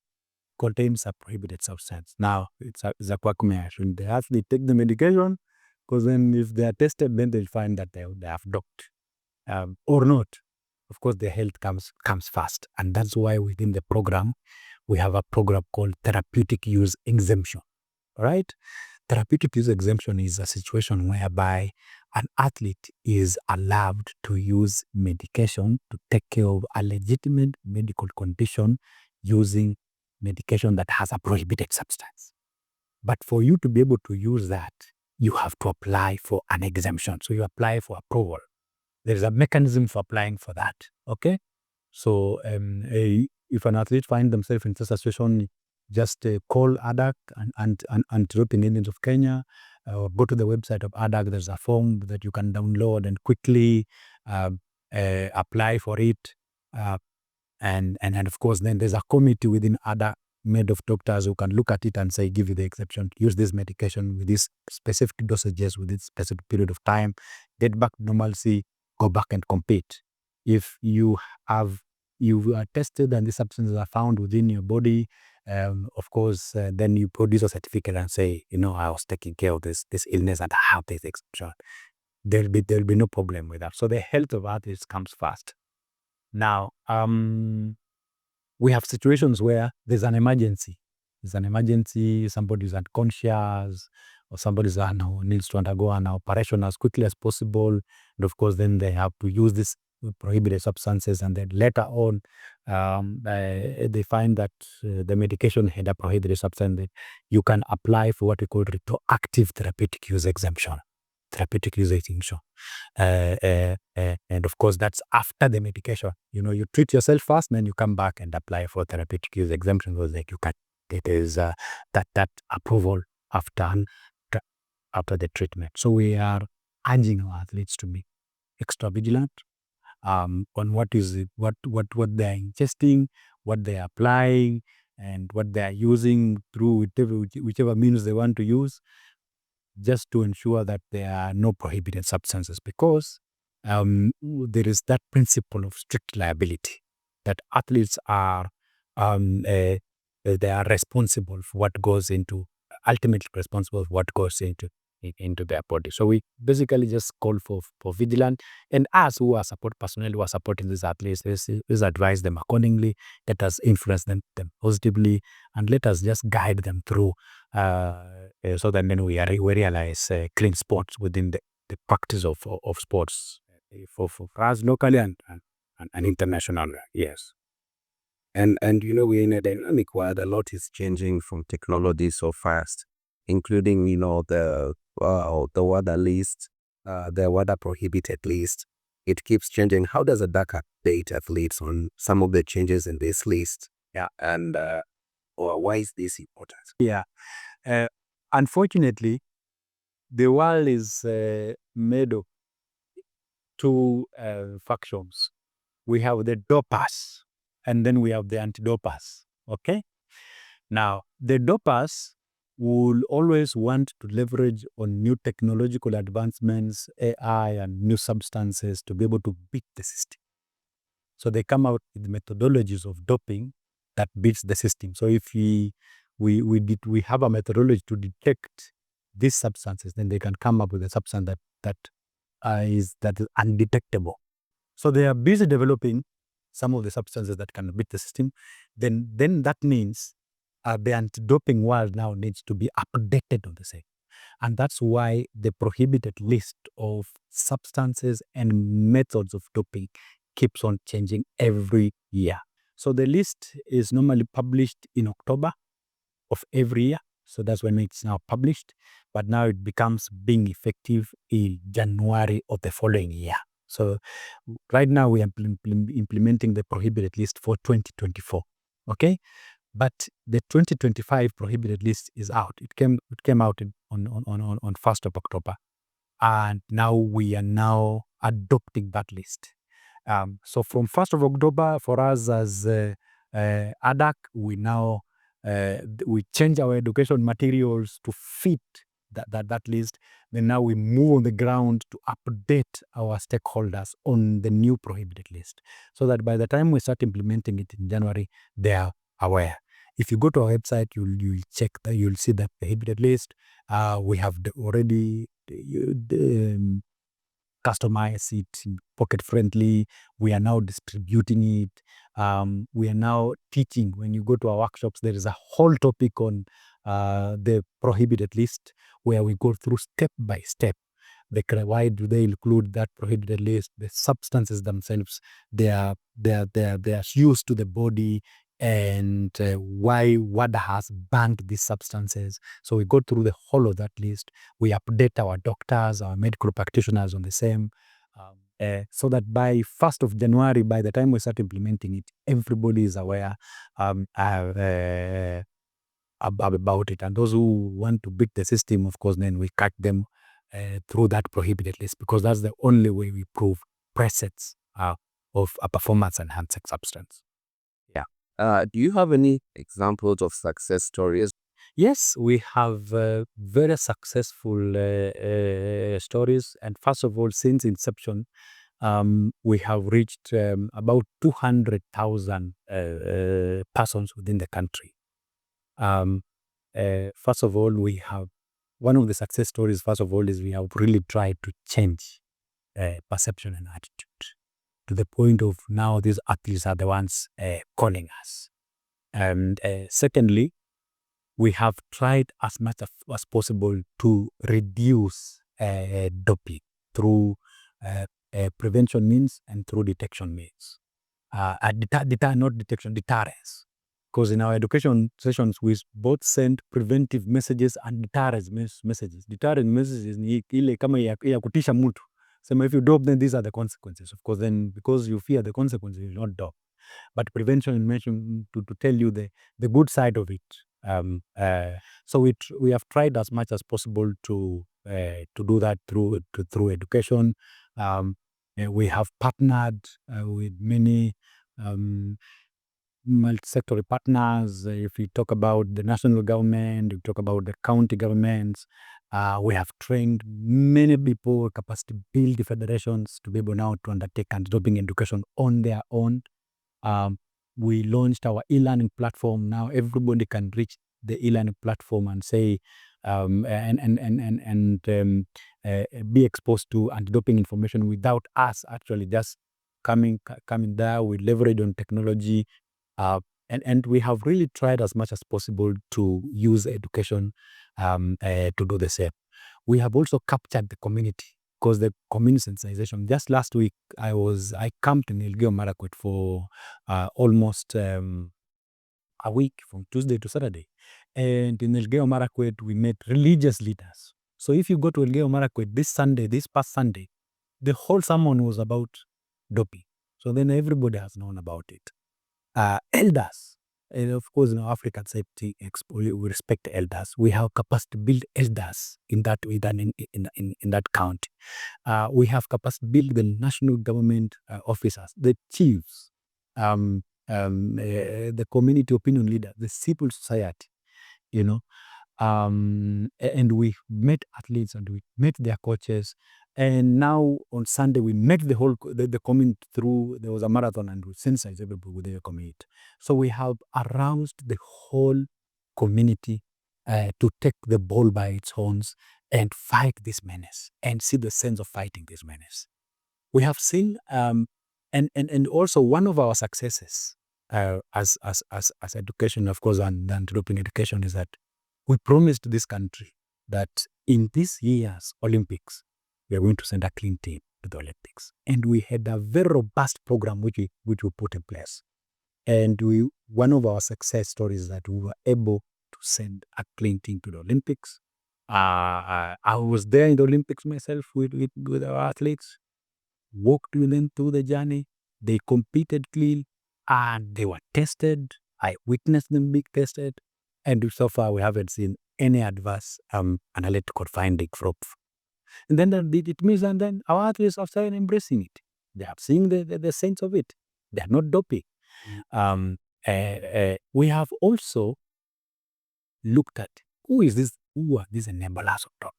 contains a prohibited substance. Now, it's a quagmire. Should the athlete take the medication? Because then if they are tested, then they'll find that they have docked or not. Of course, their health comes first. And that's why within the program, we have a program called therapeutic use exemption. All right? Therapeutic use exemption is a situation whereby an athlete is allowed to use medication to take care of a legitimate medical condition using medication that has a prohibited substance. But for you to be able to use that, you have to apply for an exemption. So you apply for approval. There's a mechanism for applying for that. Okay? So if an athlete finds themselves in such a situation, just call ADAK and Anti-Doping Indians of Kenya, or go to the website of ADAK. There's a form that you can download and quickly apply for it. And of course, then there's a committee within ADAK made of doctors who can look at it and say, give you the exception, use this medication with these specific dosages with this specific period of time, get back to normalcy, go back and compete. If you are tested and the substances are found within your body, of course, then you produce a certificate and say, I was taking care of this illness and I have this exception. There'll be no problem with that. So the health of athletes comes first. Now, we have situations where there's an emergency. Somebody's unconscious, or somebody needs to undergo an operation as quickly as possible. And of course, then they have to use these prohibited substances, and then later on, they find that the medication had a prohibited substance. You can apply for what we call retroactive therapeutic use exemption. And of course, that's after the medication. You treat yourself first, then you come back and apply for therapeutic use exemption. Because you can, it is that approval after the treatment. So we are urging our athletes to be extra vigilant on what they are ingesting, what they are applying, and what they are using through whichever means they want to use, just to ensure that there are no prohibited substances, because there is that principle of strict liability, that athletes are they are responsible for what goes into, ultimately responsible for what goes into their body. So we basically just call for vigilance, and us who are support personnel who are supporting these athletes, let's advise them accordingly, let us influence them positively, and let us just guide them through so that then we realize clean sports within the practice of sports for us locally and internationally. Yes. And we're in a dynamic world. A lot is changing from technology so fast, including the WADA list, the WADA Prohibited List. It keeps changing. How does ADAK update athletes on some of the changes in this list? Yeah. And or why is this important? Yeah. Unfortunately, the world is made of two factions. We have the dopers, and then we have the anti-dopers. Okay? Now, the dopers, will always want to leverage on new technological advancements, AI, and new substances to be able to beat the system. So they come out with methodologies of doping that beats the system. So if we have a methodology to detect these substances, then they can come up with a substance that is undetectable. So they are busy developing some of the substances that can beat the system. Then that means the anti-doping world now needs to be updated on the same. And that's why the prohibited list of substances and methods of doping keeps on changing every year. So the list is normally published in October of every year. So that's when it's now published. But now it becomes being effective in January of the following year. So right now we are implementing the prohibited list for 2024. Okay? But the 2025 prohibited list is out. It came out on 1st of October. And now we are now adopting that list. So from 1st of October, for us as ADAK, we now we change our education materials to fit that list. Then now we move on the ground to update our stakeholders on the new prohibited list, so that by the time we start implementing it in January, they are aware. If you go to our website, you'll check that, you'll see the prohibited list. We have already customized it, pocket friendly. We are now distributing it. We are now teaching. When you go to our workshops, there is a whole topic on the prohibited list where we go through step by step. Why do they include that prohibited list? The substances themselves, their use to the body, and why WADA has banned these substances. So we go through the whole of that list. We update our doctors, our medical practitioners on the same, so that by 1st of January, by the time we start implementing it, everybody is aware about it. And those who want to beat the system, of course, then we cut them through that prohibited list, because that's the only way we prove presence of a performance-enhancing substance. Do you have any examples of success stories? Yes, we have very successful stories. And first of all, since inception, we have reached about 200,000 persons within the country. First of all, we have one of the success stories, first of all, is we have really tried to change perception and attitude to the point of now these athletes are the ones calling us. And secondly, we have tried as much as possible to reduce doping through prevention means and through detection means. Not detection, deterrence. Because in our education sessions, we both send preventive messages and deterrence messages. Deterrence messages ni ile kama ya kutisha mtu. So if you dope, then these are the consequences. Of course, then because you fear the consequences, you not dope. But prevention mentioned to tell you the good side of it. So we have tried as much as possible to do that through education. We have partnered with many multi-sectoral partners. If we talk about the national government, we talk about the county governments, we have trained many people, capacity build federations to be able now to undertake anti-doping education on their own. We launched our e-learning platform. Now everybody can reach the e-learning platform and say be exposed to anti-doping information without us actually just coming there. We leverage on technology, and we have really tried as much as possible to use education to do the same. We have also captured the community, because the community sensitization. Just last week, I camped in Elgeyo Marakwet for almost a week, from Tuesday to Saturday. And in Elgeyo Marakwet, we met religious leaders. So if you go to Elgeyo Marakwet this past Sunday, the whole sermon was about doping. So then everybody has known about it. Elders. And of course, in African safety, we respect elders. We have capacity to build elders in that county. We have capacity to build the national government officers, the chiefs, the community opinion leaders, the civil society, And we met athletes and we met their coaches. And now on Sunday, we met the whole the community through. There was a marathon, and we sensitized everybody with their community. So we have aroused the whole community to take the ball by its horns and fight this menace and see the sense of fighting this menace. We have seen, and also one of our successes as education, of course, and developing education is that we promised this country that in this year's Olympics, we are going to send a clean team to the Olympics. And we had a very robust program which we put in place. And one of our success stories is that we were able to send a clean team to the Olympics. I was there in the Olympics myself with our athletes, walked with them through the journey. They competed clean and they were tested. I witnessed them being tested. And so far, we haven't seen any adverse analytical finding from. And then it means, and then our athletes are starting embracing it. They are seeing the sense of it. They are not doping. We have also looked at who are these enablers of doping?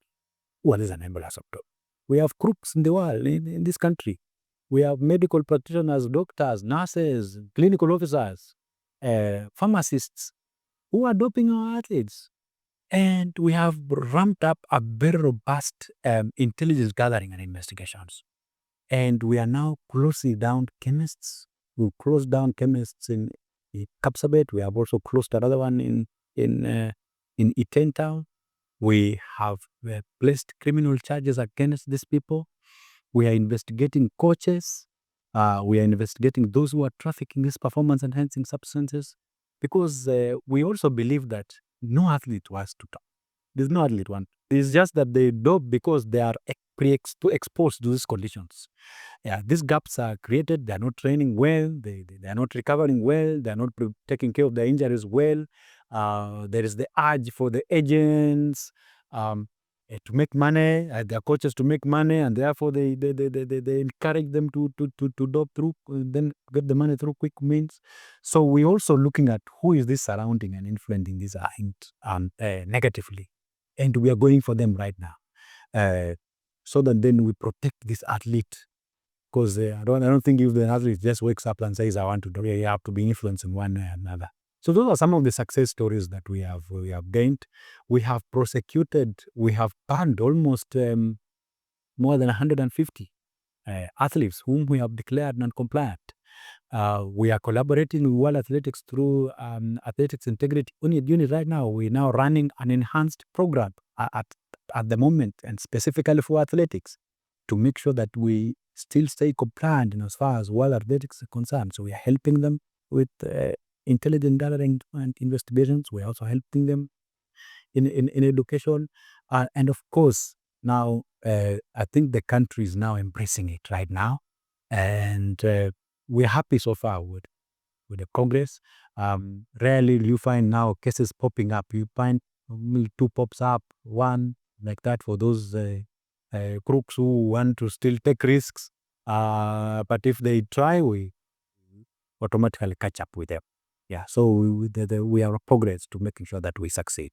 Who are these enablers of doping? We have crooks in the world, in this country. We have medical practitioners, doctors, nurses, clinical officers, pharmacists who are doping our athletes. And we have ramped up a very robust intelligence gathering and investigations. And we are now closing down chemists. We closed down chemists in Kapsabet. We have also closed another one in Iten Town. We have placed criminal charges against these people. We are investigating coaches. We are investigating those who are trafficking these performance-enhancing substances, because we also believe that no athlete wants to dope. There's no athlete want. It's just that they dope because they are exposed to these conditions. Yeah, these gaps are created. They are not training well. They are not recovering well. They are not taking care of their injuries well. There is the urge for the agents to make money, their coaches to make money, and therefore they encourage them to dope through, then get the money through quick means. So we're also looking at who is this surrounding and influencing these negatively, and we are going for them right now, so that then we protect this athlete. Because I don't think if the athlete just wakes up and says I want to do it, you have to be influenced in one way or another. So those are some of the success stories that we have gained. We have prosecuted, we have banned almost more than 150 athletes whom we have declared non-compliant. We are collaborating with World Athletics through Athletics Integrity Unit right now. We're now running an enhanced program at the moment, and specifically for athletics, to make sure that we still stay compliant as far as World Athletics is concerned. So we are helping them with intelligence gathering and investigations. We're also helping them in education. And of course, now I think the country is now embracing it right now. And we're happy so far with the Congress. Rarely you find now cases popping up. You find two pops up, one like that for those crooks who want to still take risks. But if they try, we automatically catch up with them. Yeah, so we are progress to making sure that we succeed.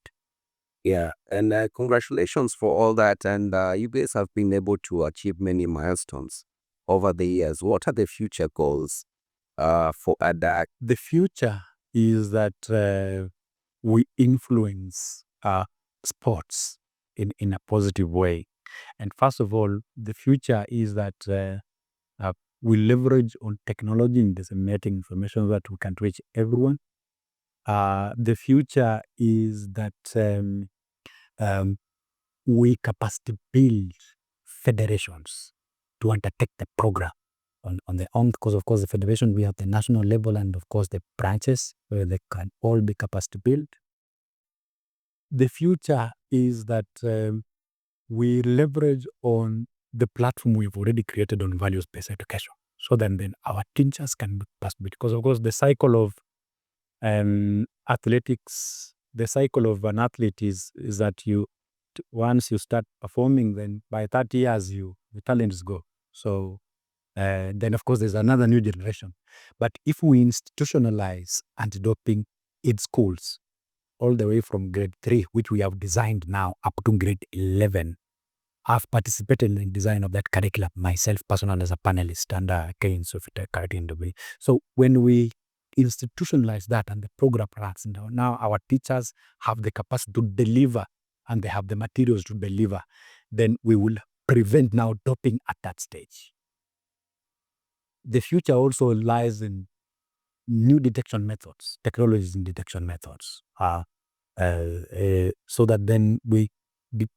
Yeah, and congratulations for all that. And you guys have been able to achieve many milestones over the years. What are the future goals for ADAK? The future is that we influence sports in a positive way. And first of all, the future is that we leverage on technology in disseminating information that we can reach everyone. The future is that we capacity build federations to undertake the program on their own, because of course the federation, we have the national level and of course the branches where they can all be capacity built. The future is that we leverage on the platform we've already created on values-based education, so then our teachers can be capacity built, because of course the cycle of athletics, the cycle of an athlete is that once you start performing, then by 30 years the talents go. So then of course there's another new generation. But if we institutionalize anti-doping in schools, all the way from grade 3, which we have designed now, up to grade 11. I've participated in the design of that curriculum myself personally as a panelist under Osoita curriculum. So when we institutionalize that and the program runs, now our teachers have the capacity to deliver and they have the materials to deliver, then we will prevent now doping at that stage. The future also lies in new detection methods, technologies in detection methods, so that then we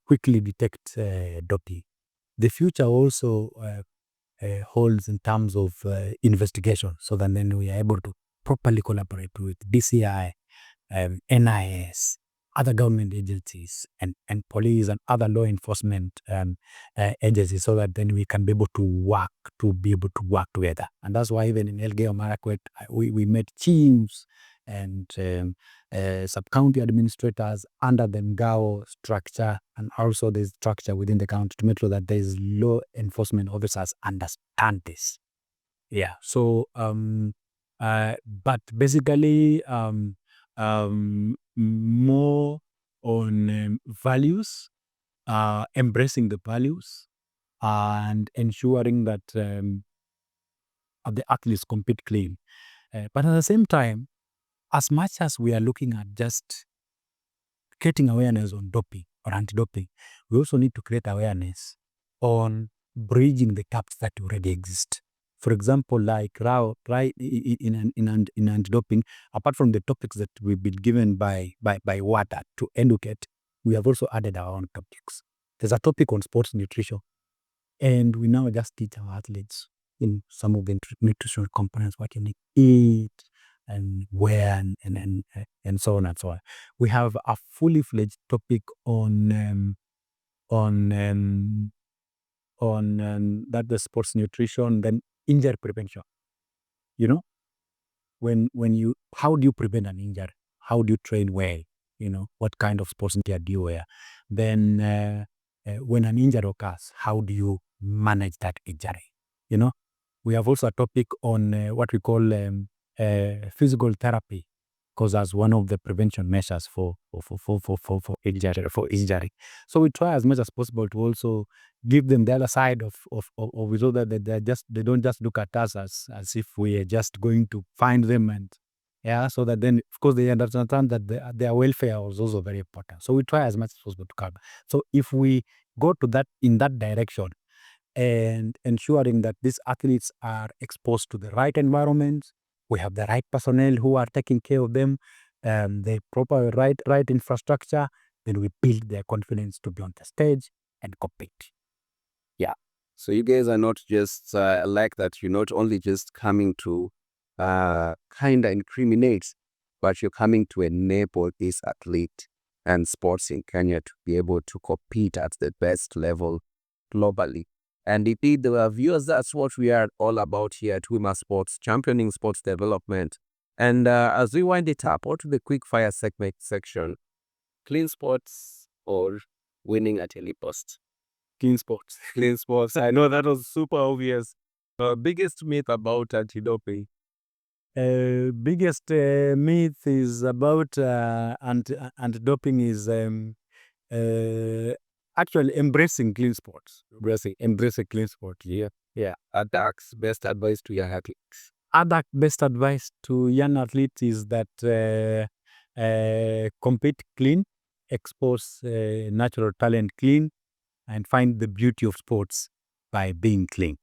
quickly detect doping. The future also holds in terms of investigation, so that then we are able to properly collaborate with DCI, NIS, other government agencies, and police and other law enforcement agencies, so that then we can be able to work together. And that's why even in Elgeyo Marakwet, we made chiefs and sub-county administrators under the Ngao structure, and also the structure within the county, to make sure that there is law enforcement officers understand this. Yeah. So, but basically, more on values, embracing the values, and ensuring that the athletes compete clean. But at the same time, as much as we are looking at just creating awareness on doping or anti-doping, we also need to create awareness on bridging the gaps that already exist. For example, like right in anti-doping, apart from the topics that we've been given by WADA to educate, we have also added our own topics. There's a topic on sports nutrition, and we now just teach our athletes in some of the nutritional components what you need to eat and where and so on and so on. We have a fully fledged topic on that the sports nutrition, then injury prevention. You know, when you, how do you prevent an injury? How do you train well? What kind of sports gear do you wear? Then when an injury occurs, how do you manage that injury? We have also a topic on what we call physical therapy, because as one of the prevention measures for injury. So we try as much as possible to also give them the other side of it, so that they don't just look at us as if we are just going to find them, and so that then of course they understand that their welfare is also very important. So we try as much as possible to cover. So if we go to that in that direction, and ensuring that these athletes are exposed to the right environment, we have the right personnel who are taking care of them, the proper right infrastructure, then we build their confidence to be on the stage and compete. Yeah. So you guys are not just like that. You're not only just coming to kind of incriminate, but you're coming to enable this athlete and sports in Kenya to be able to compete at the best level globally. And indeed, the viewers, that's what we are all about here at Wima Sports, championing sports development. And as we wind it up, to the quick fire segment section, clean sports or winning at any cost? Clean sports. Clean sports. I know that was super obvious. Biggest myth about anti-doping? Biggest myth is about anti-doping is actually embracing clean sports. Embracing clean sport. Yeah. ADAK's best advice to young athletes. ADAK best advice to young athletes is that compete clean, expose natural talent clean, and find the beauty of sports by being clean.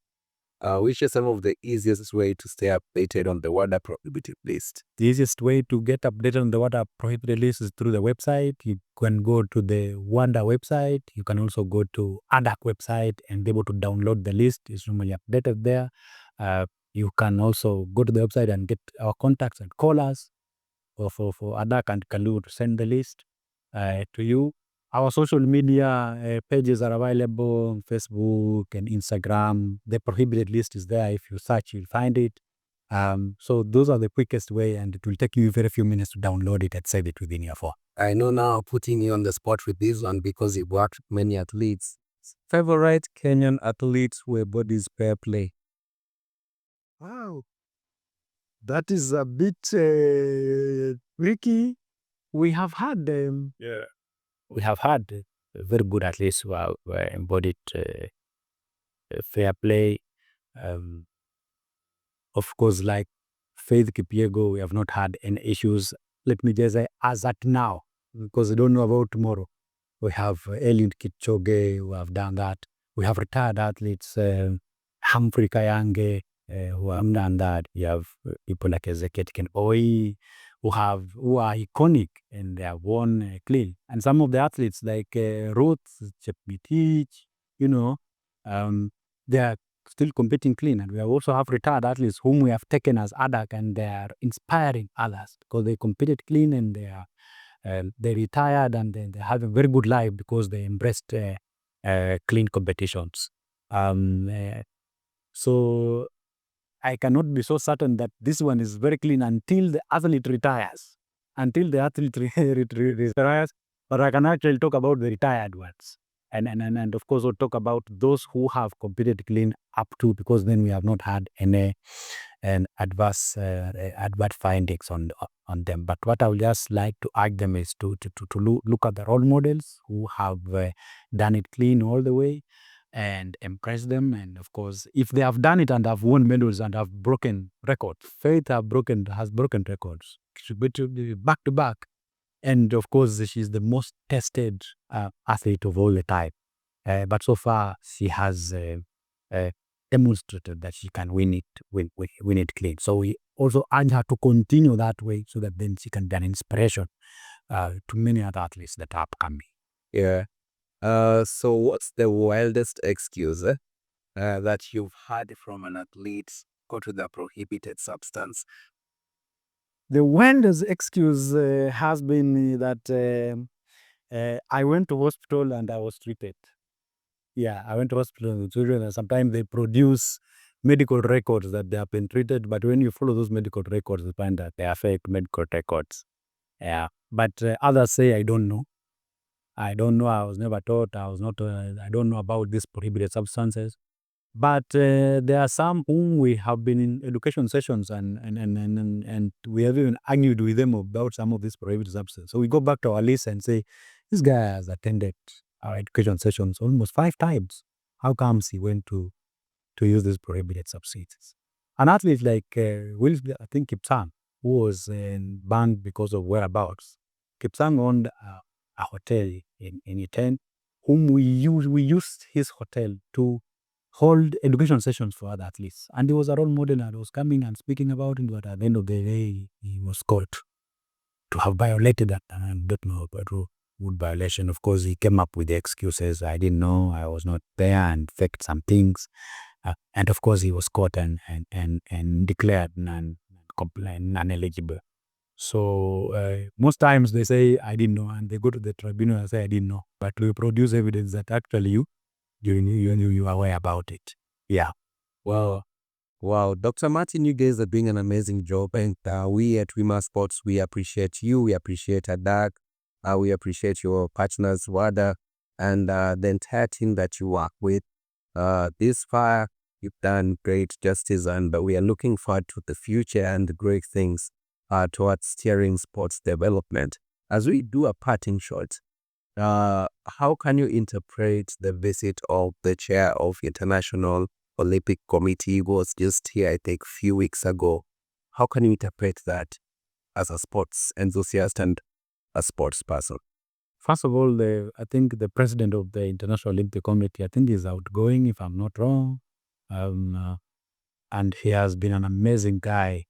Which are some of the easiest way to stay updated on the WADA Prohibited List? The easiest way to get updated on the WADA Prohibited List is through the website. You can go to the WADA website. You can also go to ADAK website and be able to download the list. It's normally updated there. You can also go to the website and get our contacts and call us for ADAK and Kalu to send the list to you. Our social media pages are available on Facebook and Instagram. The Prohibited List is there. If you search, you'll find it. So those are the quickest way, and it will take you very few minutes to download it and save it within your phone. I know now, putting you on the spot with this one because you've worked with many athletes. Favorite Kenyan athletes where bodies pair play? Wow. That is a bit tricky. we have had very good athletes who have embodied fair play. Of course, like Faith Kipyego, we have not had any issues. Let me just say, as at now, because we don't know about tomorrow. We have Eliud Kipchoge who have done that. We have retired athletes, Humphrey Kayange, who have done that. You have people like Ezekiel Kenoi, who are iconic and they have won clean. And some of the athletes like Ruth Chepngetich, they are still competing clean. And we also have retired athletes whom we have taken as ADAK, and they are inspiring others because they competed clean and they retired and they have a very good life because they embraced clean competitions. So I cannot be so certain that this one is very clean until the athlete retires. Retires, but I can actually talk about the retired ones. And of course, we'll talk about those who have competed clean up to, because then we have not had any adverse findings on them. But what I would just like to urge them is to look at the role models who have done it clean all the way and impress them. And of course, if they have done it and have won medals and have broken records, Faith has broken records. She should be back to back. And of course, she's the most tested athlete of all the time. But so far, she has demonstrated that she can win it clean. So we also urge her to continue that way, so that then she can be an inspiration to many other athletes that are upcoming. Yeah. So what's the wildest excuse that you've heard from an athlete go to the prohibited substance? The wildest excuse has been that I went to hospital and I was treated. Yeah, I went to hospital and treated, and sometimes they produce medical records that they have been treated, but when you follow those medical records, you find that they are fake medical records. Yeah, but others say, I don't know. I don't know. I was never taught. I was not. I don't know about these prohibited substances. But there are some whom we have been in education sessions and we have even argued with them about some of these prohibited substances. So we go back to our list and say, this guy has attended our education sessions almost 5 times. How comes he went to use these prohibited substances? An athlete like I think Kipsang, who was banned because of whereabouts. Kipsang owned a hotel in Iten, whom we used his hotel to hold education sessions for other athletes. And he was a role model and was coming and speaking about it, but at the end of the day, he was caught to have violated that. And I don't know about wood violation. Of course, he came up with the excuses. I didn't know, I was not there, and faked some things. And of course, he was caught and declared non-eligible. So most times they say, I didn't know, and they go to the tribunal and say, I didn't know. But we produce evidence that actually you are aware about it. Yeah. Wow. Dr. Martin, you guys are doing an amazing job. And we at Wima Sports, we appreciate you. We appreciate ADAK. We appreciate your partners, WADA, and the entire team that you work with. This far, you've done great justice, and we are looking forward to the future and the great things towards steering sports development. As we do a parting shot, how can you interpret the visit of the chair of International Olympic Committee, who was just here, I think, a few weeks ago? How can you interpret that as a sports enthusiast and a sports person? First of all, I think the president of the International Olympic Committee, I think, is outgoing, if I'm not wrong. And he has been an amazing guy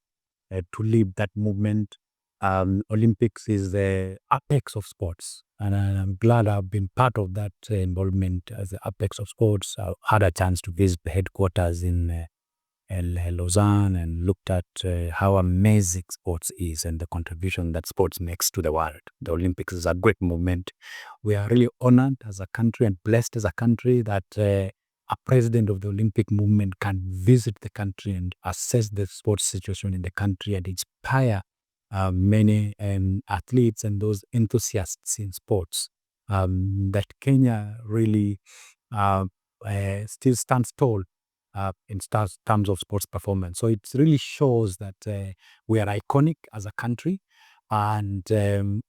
to lead that movement. Olympics is the apex of sports, and I'm glad I've been part of that involvement as the apex of sports. I had a chance to visit the headquarters in Lausanne and looked at how amazing sports is and the contribution that sports makes to the world. The Olympics is a great movement. We are really honored as a country and blessed as a country that a president of the Olympic movement can visit the country and assess the sports situation in the country and inspire many athletes and those enthusiasts in sports. That Kenya really still stands tall in terms of sports performance. So it really shows that we are iconic as a country, and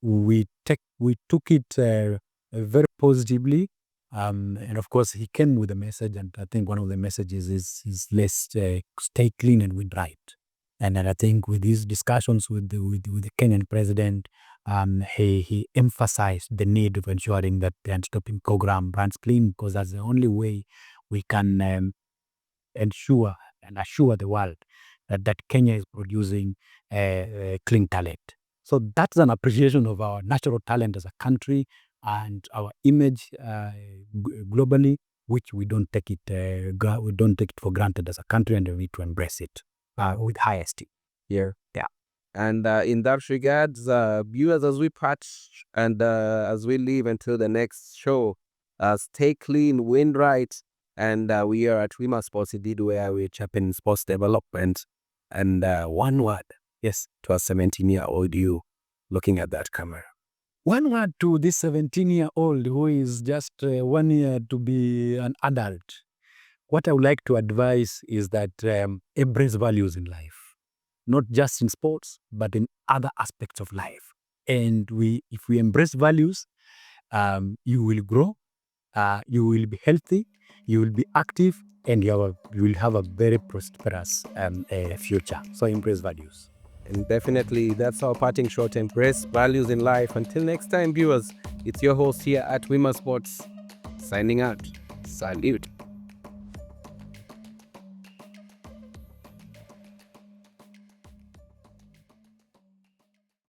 we took it very positively. And of course, he came with a message, and I think one of the messages is let's stay clean and win right. And I think with these discussions with the Kenyan president, he emphasized the need of ensuring that the anti-doping program runs clean, because that's the only way we can ensure and assure the world that Kenya is producing clean talent. So that's an appreciation of our natural talent as a country and our image globally, which we don't take it for granted as a country, and we need to embrace it with high esteem. Yeah. And in that regard, viewers, as we part and as we leave until the next show, stay clean, win right. And we are at Wima Sports, indeed, where we champion sports development. And one word, yes, to a 17-year-old you looking at that camera. One word to this 17-year-old who is just 1 year to be an adult. What I would like to advise is that embrace values in life, not just in sports, but in other aspects of life. And if we embrace values, you will grow, you will be healthy, you will be active, and you will have a very prosperous future. So embrace values. And definitely, that's our parting shot. Embrace values in life. Until next time, viewers, it's your host here at Wima Sports, signing out. Salute.